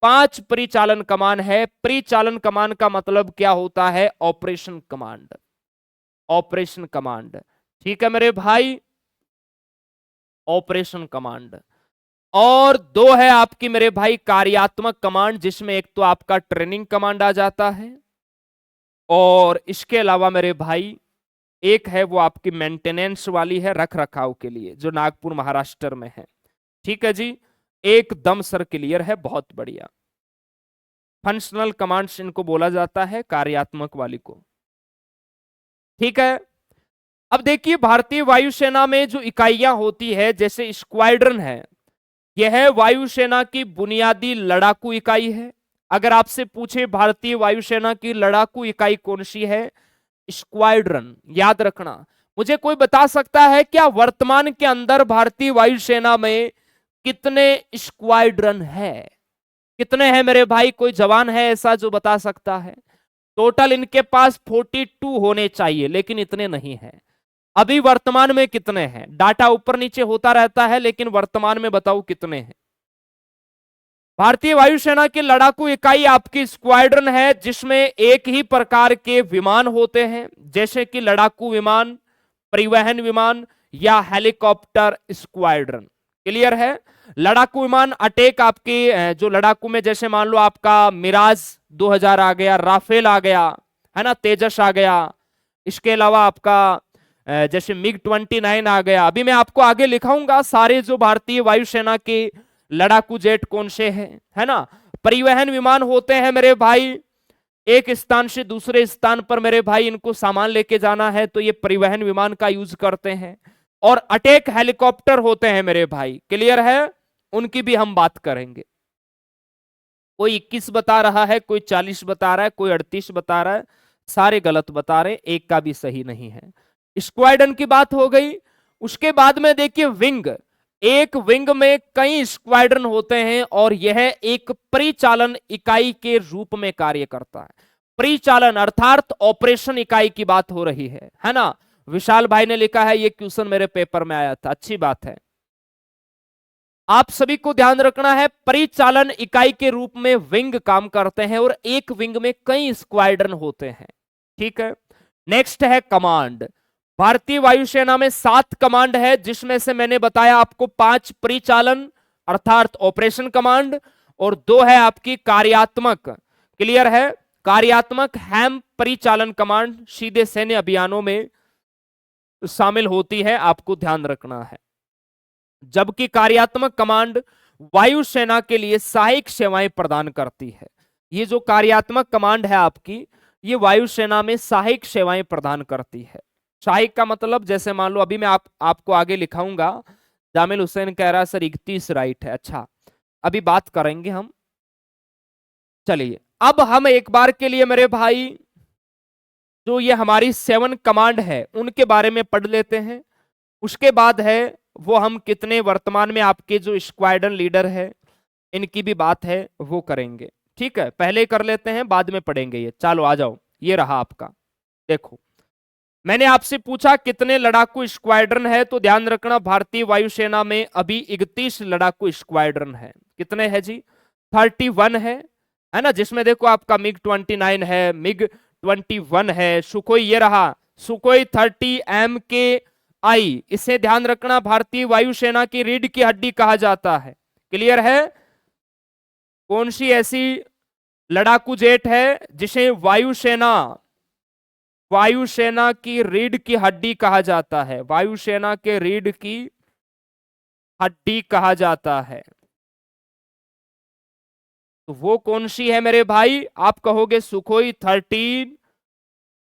5 परिचालन कमान है। परिचालन कमान का मतलब क्या होता है? Operation command. ऑपरेशन कमांड, ठीक है मेरे भाई, ऑपरेशन कमांड। और 2 है आपकी मेरे भाई कार्यात्मक कमांड, जिसमें एक तो आपका ट्रेनिंग कमांड आ जाता है, और इसके अलावा मेरे भाई एक है वो आपकी मेंटेनेंस वाली है, रख रखाव के लिए, जो नागपुर महाराष्ट्र में है। ठीक है जी, एकदम सर क्लियर है, बहुत बढ़िया। फंक्शनल कमांड्स इनको बोला जाता है, कार्यात्मक वाली को। ठीक है, अब देखिए भारतीय वायुसेना में जो इकाइयां होती है, जैसे स्क्वाड्रन है, यह वायुसेना की बुनियादी लड़ाकू इकाई है। अगर आपसे पूछे भारतीय वायुसेना की लड़ाकू इकाई कौन सी है, स्क्वाड्रन, याद रखना। मुझे कोई बता सकता है क्या वर्तमान के अंदर भारतीय वायुसेना में कितने स्क्वाड्रन है? कितने हैं मेरे भाई? कोई जवान है ऐसा जो बता सकता है? टोटल इनके पास 42 होने चाहिए, लेकिन इतने नहीं है। अभी वर्तमान में कितने हैं? डाटा ऊपर नीचे होता रहता है, लेकिन वर्तमान में बताओ कितने हैं? भारतीय वायुसेना की लड़ाकू इकाई आपकी स्क्वाड्रन है, जिसमें एक ही प्रकार के विमान होते हैं, जैसे कि लड़ाकू विमान, परिवहन विमान या हेलीकॉप्टर स्क्वाड्रन। क्लियर है? लड़ाकू विमान अटैक आपकी जो लड़ाकू में, जैसे मान लो आपका मिराज 2000 आ गया, राफेल आ गया, है ना, तेजस आ गया। इसके अलावा आपका जैसे मिग 29 आ गया। अभी मैं आपको आगे लिखाऊंगा सारे जो भारतीय वायुसेना के लड़ाकू जेट कौन से हैं, है ना। परिवहन विमान होते हैं मेरे भाई, एक स्थान से दूसरे स्थान पर मेरे भाई इनको सामान लेके जाना है तो ये परिवहन विमान का यूज करते हैं। और अटैक हेलीकॉप्टर होते हैं मेरे भाई, क्लियर है? उनकी भी हम बात करेंगे। कोई 21 बता रहा है, कोई 40 बता रहा है, कोई 38 बता रहा है, सारे गलत बता रहे, एक का भी सही नहीं है। स्क्वाड्रन की बात हो गई। उसके बाद में देखिए विंग, एक विंग में कई स्क्वाड्रन होते हैं और यह एक परिचालन इकाई के रूप में कार्य करता है। परिचालन अर्थात ऑपरेशन इकाई की बात हो रही है ना। विशाल भाई ने लिखा है, ये क्वेश्चन मेरे पेपर में आया था, अच्छी बात है। आप सभी को ध्यान रखना है, परिचालन इकाई के रूप में विंग काम करते हैं और एक विंग में कई स्क्वाड्रन होते हैं। ठीक है। नेक्स्ट है कमांड। भारतीय वायुसेना में 7 कमांड है, जिसमें से मैंने बताया आपको 5 परिचालन अर्थात ऑपरेशन कमांड और 2 है आपकी कार्यात्मक। क्लियर है? कार्यात्मक हैम परिचालन कमांड सीधे सैन्य अभियानों में शामिल होती है, आपको ध्यान रखना है। जबकि कार्यात्मक कमांड वायुसेना के लिए सहायक सेवाएं प्रदान करती है। ये जो कार्यात्मक कमांड है आपकी, ये वायुसेना में सहायक सेवाएं प्रदान करती है। सहायक का मतलब, जैसे मान लो अभी मैं आपको आगे लिखाऊंगा। जामिल हुसैन कह रहा है सर 31 राइट है। अच्छा, अभी बात करेंगे हम। चलिए अब हम एक बार के लिए मेरे भाई जो ये हमारी 7 कमांड है उनके बारे में पढ़ लेते हैं। उसके बाद है वो हम कितने वर्तमान में आपके जो स्क्वाड्रन लीडर है इनकी भी बात है वो करेंगे। ठीक है, पहले कर लेते हैं, बाद में पढ़ेंगे ये। चलो आ जाओ, ये रहा आपका। देखो, मैंने आपसे पूछा कितने लड़ाकू स्क्वाड्रन है, तो ध्यान रखना भारतीय वायुसेना में अभी 31 लड़ाकू स्क्वाड्रन है। कितने है जी? 31 है ना, जिसमें देखो आपका मिग 29 है, मिग 21 है, सुखोई ये रहा, सुखोई 30 MKI। इसे ध्यान रखना, भारतीय वायुसेना की रीढ़ की हड्डी कहा जाता है। क्लियर है? कौन सी ऐसी लड़ाकू जेट है जिसे वायुसेना की रीढ़ की हड्डी कहा जाता है? वायुसेना के रीढ़ की हड्डी कहा जाता है, तो वो कौन सी है मेरे भाई? आप कहोगे सुखोई 13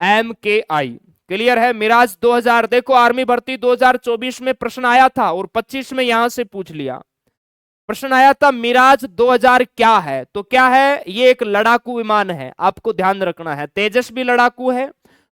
MKI। क्लियर है? मिराज 2000, देखो आर्मी भर्ती 2024 में प्रश्न आया था और 25 में यहां से पूछ लिया। प्रश्न आया था मिराज 2000 क्या है, तो क्या है? ये एक लड़ाकू विमान है, आपको ध्यान रखना है। तेजस भी लड़ाकू है,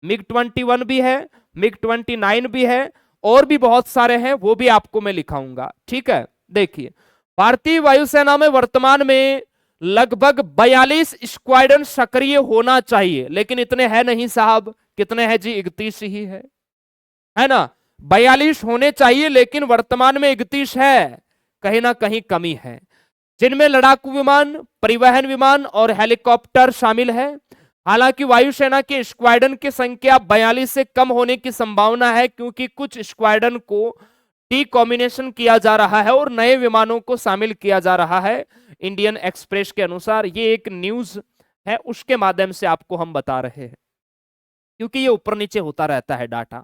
मिग 21 भी है, मिग 29 भी है, और भी बहुत सारे हैं, वो भी आपको मैं लिखाऊंगा। ठीक है, देखिए भारतीय वायुसेना में वर्तमान में लगभग 42 स्क्वाड्रन सक्रिय होना चाहिए, लेकिन इतने हैं नहीं साहब। कितने हैं जी? 31 ही है ना। 42 होने चाहिए, लेकिन वर्तमान में 31 है, कहीं ना कहीं कमी है, जिनमें लड़ाकू विमान, परिवहन विमान और हेलीकॉप्टर शामिल है। हालांकि वायुसेना के स्क्वाड्रन की संख्या 42 से कम होने की संभावना है, क्योंकि कुछ स्क्वाड्रन को डीकॉम्बिनेशन किया जा रहा है और नए विमानों को शामिल किया जा रहा है। इंडियन एक्सप्रेस के अनुसार, ये एक न्यूज है, उसके माध्यम से आपको हम बता रहे हैं, क्योंकि ये ऊपर नीचे होता रहता है डाटा।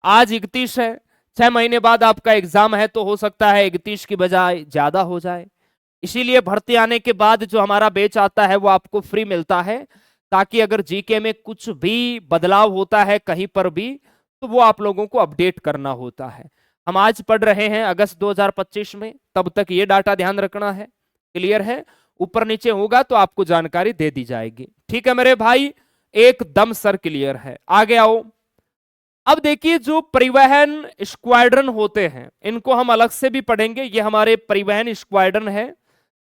आज 31 है, 6 महीने बाद आपका एग्जाम है, तो हो सकता है 31 की बजाय ज्यादा हो जाए। इसीलिए भर्ती आने के बाद जो हमारा बैच आता है वो आपको फ्री मिलता है, ताकि अगर जीके में कुछ भी बदलाव होता है कहीं पर भी, तो वो आप लोगों को अपडेट करना होता है। हम आज पढ़ रहे हैं अगस्त 2025 में, तब तक ये डाटा ध्यान रखना है। क्लियर है? ऊपर नीचे होगा तो आपको जानकारी दे दी जाएगी। ठीक है मेरे भाई, एकदम सर क्लियर है। आगे आओ। अब देखिए, जो परिवहन स्क्वाड्रन होते हैं इनको हम अलग से भी पढ़ेंगे। ये हमारे परिवहन स्क्वाड्रन है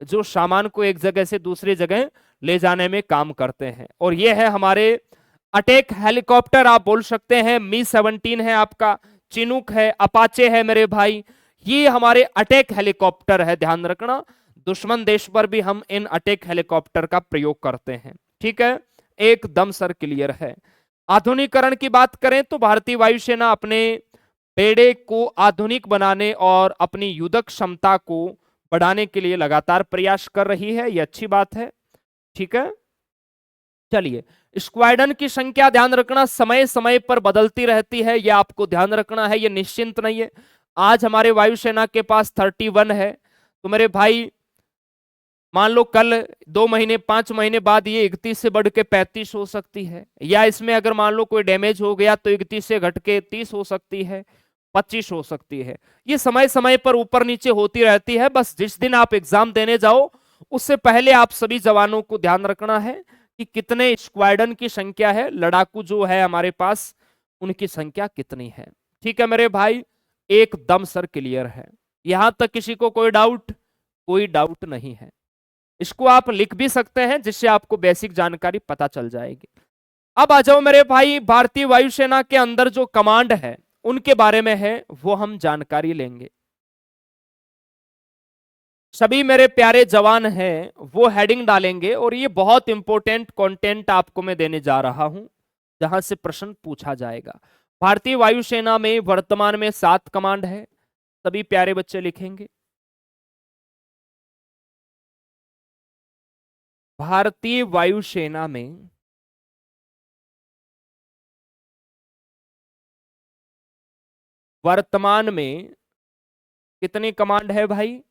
जो सामान को एक जगह से दूसरी जगह ले जाने में काम करते हैं। और ये है हमारे अटैक हेलीकॉप्टर, आप बोल सकते हैं। मी-17 है आपका, चिनूक है, अपाचे है मेरे भाई। ये हमारे अटैक हेलीकॉप्टर है, ध्यान रखना। दुश्मन देश पर भी हम इन अटैक हेलीकॉप्टर का प्रयोग करते हैं। ठीक है, एकदम सर क्लियर है। आधुनिकीकरण की बात करें तो भारतीय वायुसेना अपने बेड़े को आधुनिक बनाने और अपनी युद्धक क्षमता को बढ़ाने के लिए लगातार प्रयास कर रही है। यह अच्छी बात है। ठीक है, चलिए। स्क्वाड्रन की संख्या ध्यान रखना समय समय पर बदलती रहती है, यह आपको ध्यान रखना है, यह निश्चिंत नहीं है। आज हमारे वायुसेना के पास 31 है, तो मेरे भाई मान लो कल 2 महीने 5 महीने बाद ये 31 से बढ़ के 35 हो सकती है, या इसमें अगर मान लो कोई डैमेज हो गया तो 31 से घट के 30 हो सकती है, 25 हो सकती है। ये समय समय पर ऊपर नीचे होती रहती है। बस जिस दिन आप एग्जाम देने जाओ उससे पहले आप सभी जवानों को ध्यान रखना है कि कितने स्क्वाड्रन की संख्या है, लड़ाकू जो है हमारे पास उनकी संख्या कितनी है। ठीक है मेरे भाई, एकदम सर क्लियर है। यहां तक किसी को कोई डाउट? कोई डाउट नहीं है। इसको आप लिख भी सकते हैं जिससे आपको बेसिक जानकारी पता चल जाएगी। अब आ जाओ मेरे भाई, भारतीय वायुसेना के अंदर जो कमांड है उनके बारे में है वो हम जानकारी लेंगे। सभी मेरे प्यारे जवान हैं वो हेडिंग डालेंगे, और ये बहुत इंपॉर्टेंट कंटेंट आपको मैं देने जा रहा हूं जहां से प्रश्न पूछा जाएगा। भारतीय वायुसेना में वर्तमान में 7 कमांड है, सभी प्यारे बच्चे लिखेंगे। भारतीय वायुसेना में वर्तमान में कितनी कमांड है भाई?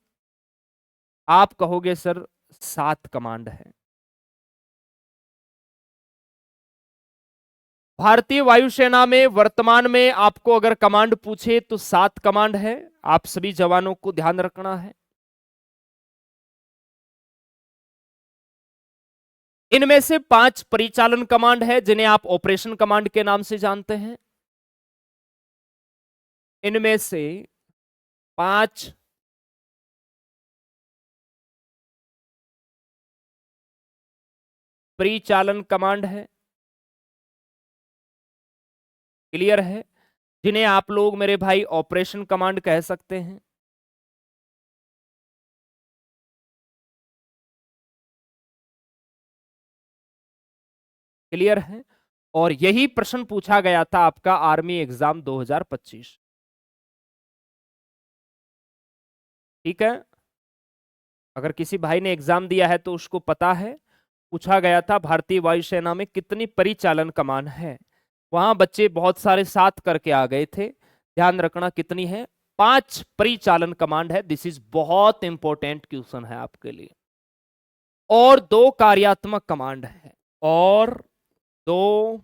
आप कहोगे सर 7 कमांड है। भारतीय वायुसेना में वर्तमान में आपको अगर कमांड पूछे तो 7 कमांड है। आप सभी जवानों को ध्यान रखना है। इनमें से 5 परिचालन कमांड है जिन्हें आप ऑपरेशन कमांड के नाम से जानते हैं। इनमें से 5 परिचालन कमांड है। क्लियर है? जिन्हें आप लोग मेरे भाई ऑपरेशन कमांड कह सकते हैं। क्लियर है? और यही प्रश्न पूछा गया था आपका आर्मी एग्जाम 2025। ठीक है, अगर किसी भाई ने एग्जाम दिया है तो उसको पता है, पूछा गया था भारतीय वायुसेना में कितनी परिचालन कमान है। वहां बच्चे बहुत सारे 7 करके आ गए थे। ध्यान रखना कितनी है? 5 परिचालन कमांड है। दिस इज बहुत इंपॉर्टेंट क्वेश्चन है आपके लिए। और 2 कार्यात्मक कमांड है, और 2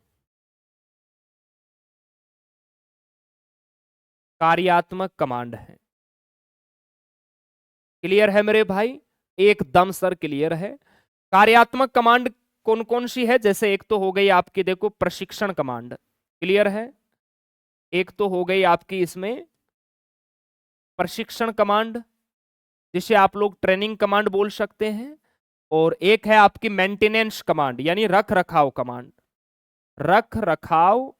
कार्यात्मक कमांड है। क्लियर है मेरे भाई? एकदम सर क्लियर है। कार्यात्मक कमांड कौन कौन सी है? जैसे एक तो हो गई आपकी, देखो, प्रशिक्षण कमांड। क्लियर है? एक तो हो गई आपकी इसमें प्रशिक्षण कमांड, जिसे आप लोग ट्रेनिंग कमांड बोल सकते हैं। और एक है आपकी मेंटेनेंस कमांड, यानी रख रखाव कमांड। रख रखाव,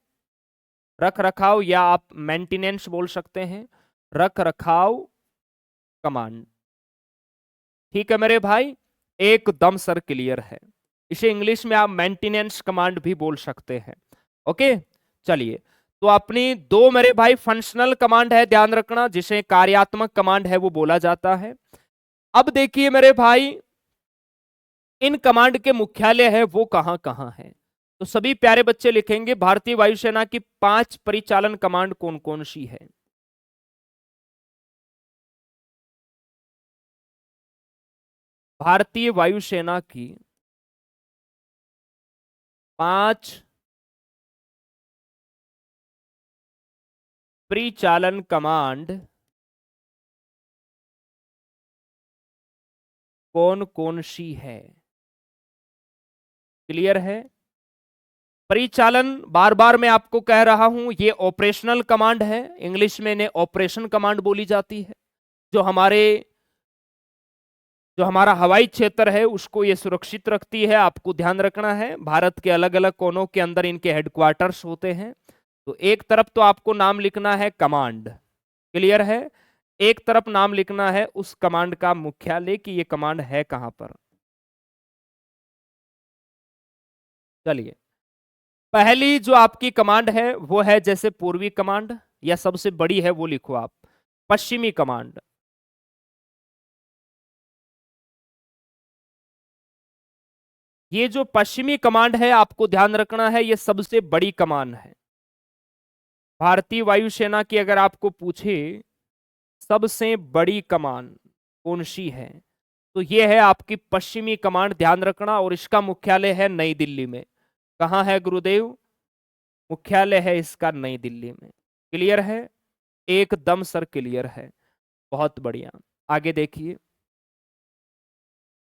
रख रखाव, या आप मेंटेनेंस बोल सकते हैं, रख रखाव कमांड। ठीक है मेरे भाई, एकदम सर क्लियर है। इसे इंग्लिश में आप मेंटेनेंस कमांड भी बोल सकते हैं। ओके, चलिए। तो अपनी 2 मेरे भाई फंक्शनल कमांड है, ध्यान रखना, जिसे कार्यात्मक कमांड है वो बोला जाता है। अब देखिए मेरे भाई, इन कमांड के मुख्यालय है वो कहां कहां है। तो सभी प्यारे बच्चे लिखेंगे भारतीय वायुसेना की 5 परिचालन कमांड कौन कौन सी है। भारतीय वायुसेना की 5 परिचालन कमांड कौन कौन सी है? क्लियर है? परिचालन बार बार मैं आपको कह रहा हूं, ये ऑपरेशनल कमांड है, इंग्लिश में इन्हें ऑपरेशन कमांड बोली जाती है। जो हमारा हवाई क्षेत्र है उसको ये सुरक्षित रखती है। आपको ध्यान रखना है, भारत के अलग अलग कोनों के अंदर इनके हेडक्वार्टर्स होते हैं। तो एक तरफ तो आपको नाम लिखना है कमांड, क्लियर है? एक तरफ नाम लिखना है उस कमांड का मुख्यालय कि ये कमांड है कहां पर। चलिए, पहली जो आपकी कमांड है वो है जैसे पूर्वी कमांड, या सबसे बड़ी है वो लिखो आप, पश्चिमी कमांड। ये जो पश्चिमी कमांड है आपको ध्यान रखना है, ये सबसे बड़ी कमान है भारतीय वायुसेना की। अगर आपको पूछे सबसे बड़ी कमान कौन सी है, तो ये है आपकी पश्चिमी कमांड, ध्यान रखना। और इसका मुख्यालय है नई दिल्ली में। कहां है गुरुदेव? मुख्यालय है इसका नई दिल्ली में। क्लियर है? एकदम सर क्लियर है, बहुत बढ़िया। आगे देखिए,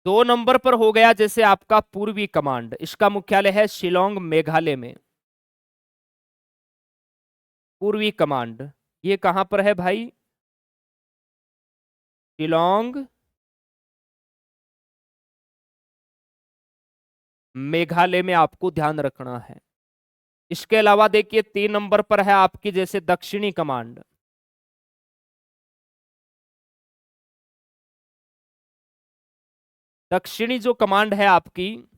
2 नंबर पर हो गया जैसे आपका पूर्वी कमांड, इसका मुख्यालय है शिलोंग मेघालय में। पूर्वी कमांड ये कहां पर है भाई? शिलोंग मेघालय में, आपको ध्यान रखना है। इसके अलावा देखिए 3 नंबर पर है आपकी जैसे दक्षिणी कमांड। दक्षिणी जो कमांड है आपकी,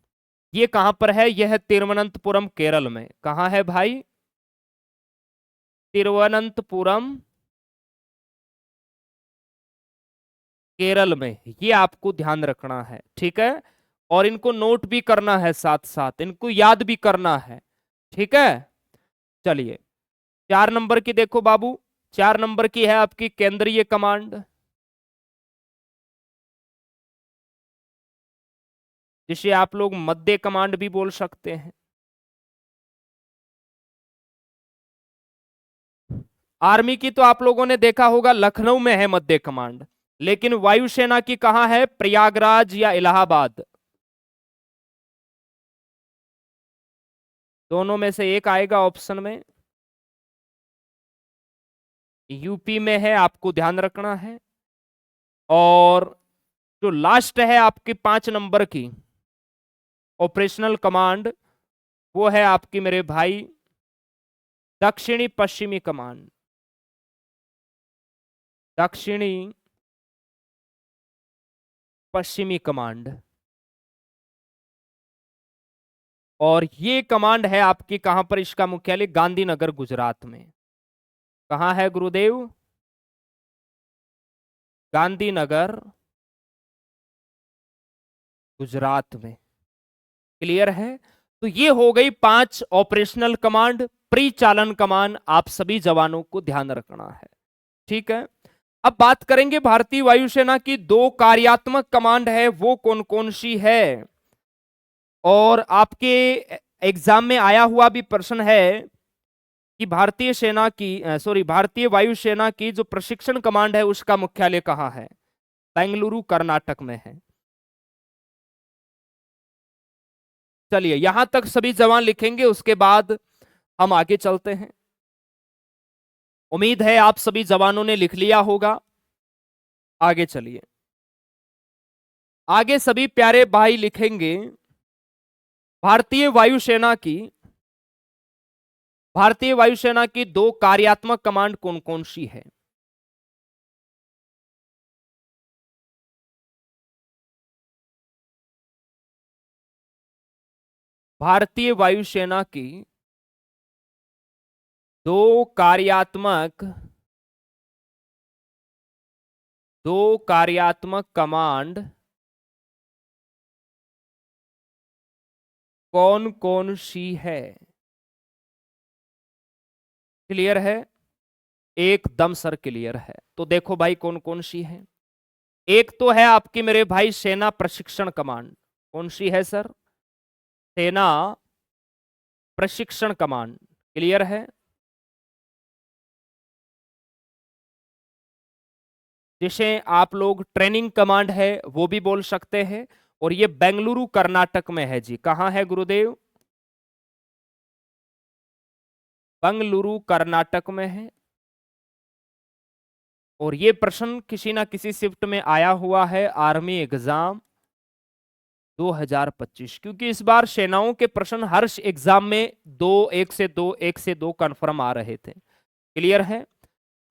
ये कहां पर है? यह है तिरुवनंतपुरम केरल में। कहां है भाई? तिरुवनंतपुरम केरल में। ये आपको ध्यान रखना है, ठीक है? और इनको नोट भी करना है, साथ साथ इनको याद भी करना है, ठीक है? चलिए, 4 नंबर की देखो बाबू, 4 नंबर की है आपकी केंद्रीय कमांड, जिसे आप लोग मध्य कमांड भी बोल सकते हैं। आर्मी की तो आप लोगों ने देखा होगा लखनऊ में है मध्य कमांड, लेकिन वायुसेना की कहां है? प्रयागराज या इलाहाबाद, दोनों में से एक आएगा ऑप्शन में। यूपी में है, आपको ध्यान रखना है। और जो लास्ट है आपकी 5 नंबर की ऑपरेशनल कमांड, वो है आपकी मेरे भाई दक्षिणी पश्चिमी कमांड। दक्षिणी पश्चिमी कमांड, और ये कमांड है आपकी कहां पर? इसका मुख्यालय गांधीनगर गुजरात में। कहां है गुरुदेव? गांधीनगर गुजरात में। क्लियर है? तो ये हो गई 5 ऑपरेशनल कमांड, परिचालन कमांड, आप सभी जवानों को ध्यान रखना है, ठीक है? अब बात करेंगे भारतीय वायुसेना की 2 कार्यात्मक कमांड है, वो कौन कौन सी है। और आपके एग्जाम में आया हुआ भी प्रश्न है कि भारतीय वायुसेना की जो प्रशिक्षण कमांड है उसका मुख्यालय कहां है? बेंगलुरु कर्नाटक में है। चलिए, यहां तक सभी जवान लिखेंगे, उसके बाद हम आगे चलते हैं। उम्मीद है आप सभी जवानों ने लिख लिया होगा। आगे चलिए, आगे सभी प्यारे भाई लिखेंगे भारतीय वायुसेना की 2 कार्यात्मक कमांड कौन कौन सी है। भारतीय वायुसेना की 2 कार्यात्मक 2 कार्यात्मक कमांड कौन कौन सी है? क्लियर है? एकदम सर क्लियर है। तो देखो भाई कौन कौन सी है। एक तो है आपकी मेरे भाई सेना प्रशिक्षण कमांड। कौन सी है सर? सेना प्रशिक्षण कमांड। क्लियर है? जिसे आप लोग ट्रेनिंग कमांड है वो भी बोल सकते हैं, और ये बेंगलुरु कर्नाटक में है जी। कहां है गुरुदेव? बेंगलुरु कर्नाटक में है। और ये प्रश्न किसी ना किसी शिफ्ट में आया हुआ है, आर्मी एग्जाम 2025, क्योंकि इस बार सेनाओं के प्रश्न हर एग्जाम में 1 से 2 कंफर्म आ रहे थे। क्लियर है?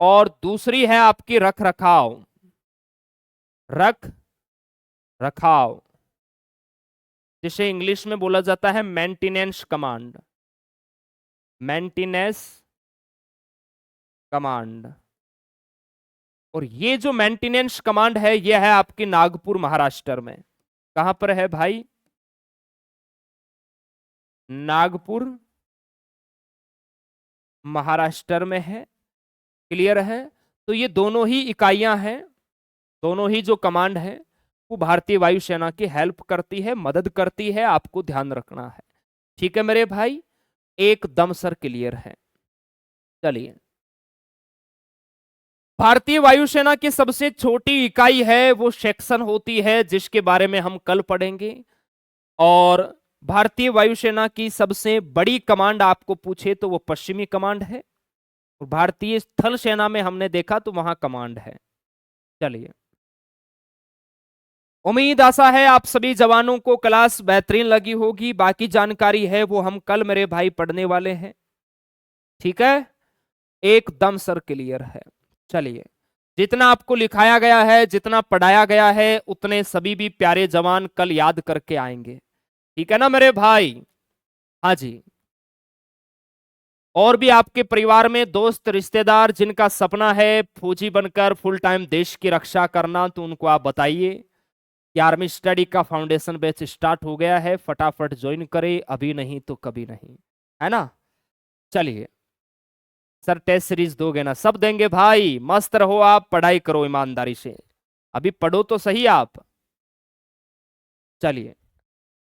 और दूसरी है आपकी रख रखाव, रख रखाव, जिसे इंग्लिश में बोला जाता है मेंटेनेंस कमांड, मेंटेनेंस कमांड। और ये जो मेंटेनेंस कमांड है ये है आपकी नागपुर महाराष्ट्र में। कहां पर है भाई? नागपुर महाराष्ट्र में है। क्लियर है? तो ये दोनों ही इकाइयां हैं, दोनों ही जो कमांड है वो भारतीय वायुसेना की हेल्प करती है, मदद करती है, आपको ध्यान रखना है। ठीक है मेरे भाई, एकदम सर क्लियर है। चलिए, भारतीय वायुसेना की सबसे छोटी इकाई है वो सेक्शन होती है, जिसके बारे में हम कल पढ़ेंगे। और भारतीय वायुसेना की सबसे बड़ी कमांड आपको पूछे तो वो पश्चिमी कमांड है, और भारतीय स्थल सेना में हमने देखा तो वहां कमांड है। चलिए, उम्मीद आशा है आप सभी जवानों को क्लास बेहतरीन लगी होगी। बाकी जानकारी है वो हम कल मेरे भाई पढ़ने वाले हैं। ठीक है, एकदम सर क्लियर है। चलिए, जितना आपको लिखाया गया है, जितना पढ़ाया गया है, उतने सभी भी प्यारे जवान कल याद करके आएंगे। ठीक है ना मेरे भाई? हाँ जी। और भी आपके परिवार में दोस्त रिश्तेदार जिनका सपना है फौजी बनकर फुल टाइम देश की रक्षा करना, तो उनको आप बताइए कि आर्मी स्टडी का फाउंडेशन बैच स्टार्ट हो गया है, फटाफट ज्वाइन करें, अभी नहीं तो कभी नहीं, है ना? चलिए, सर टेस्ट सीरीज दोगे ना? सब देंगे भाई, मस्त रहो आप, पढ़ाई करो ईमानदारी से, अभी पढ़ो तो सही आप। चलिए,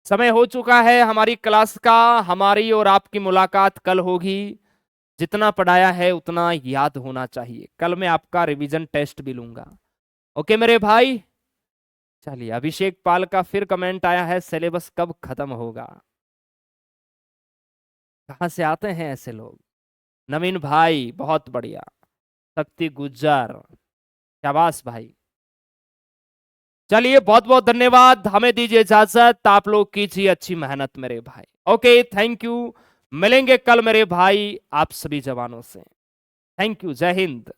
समय हो चुका है हमारी क्लास का, हमारी और आपकी मुलाकात कल होगी। जितना पढ़ाया है उतना याद होना चाहिए। कल मैं आपका रिवीजन टेस्ट भी लूंगा। ओके मेरे भाई? चलिए, अभिषेक पाल का फिर कमेंट आया है, सिलेबस कब खत्म होगा? कहां से आते हैं ऐसे लोग? नवीन भाई बहुत बढ़िया, शक्ति गुज्जर, शाबाश भाई। चलिए, बहुत बहुत धन्यवाद, हमें दीजिए इजाजत, आप लोग कीजिए अच्छी मेहनत मेरे भाई। Okay, thank you. मिलेंगे कल मेरे भाई आप सभी जवानों से। थैंक यू, जय हिंद।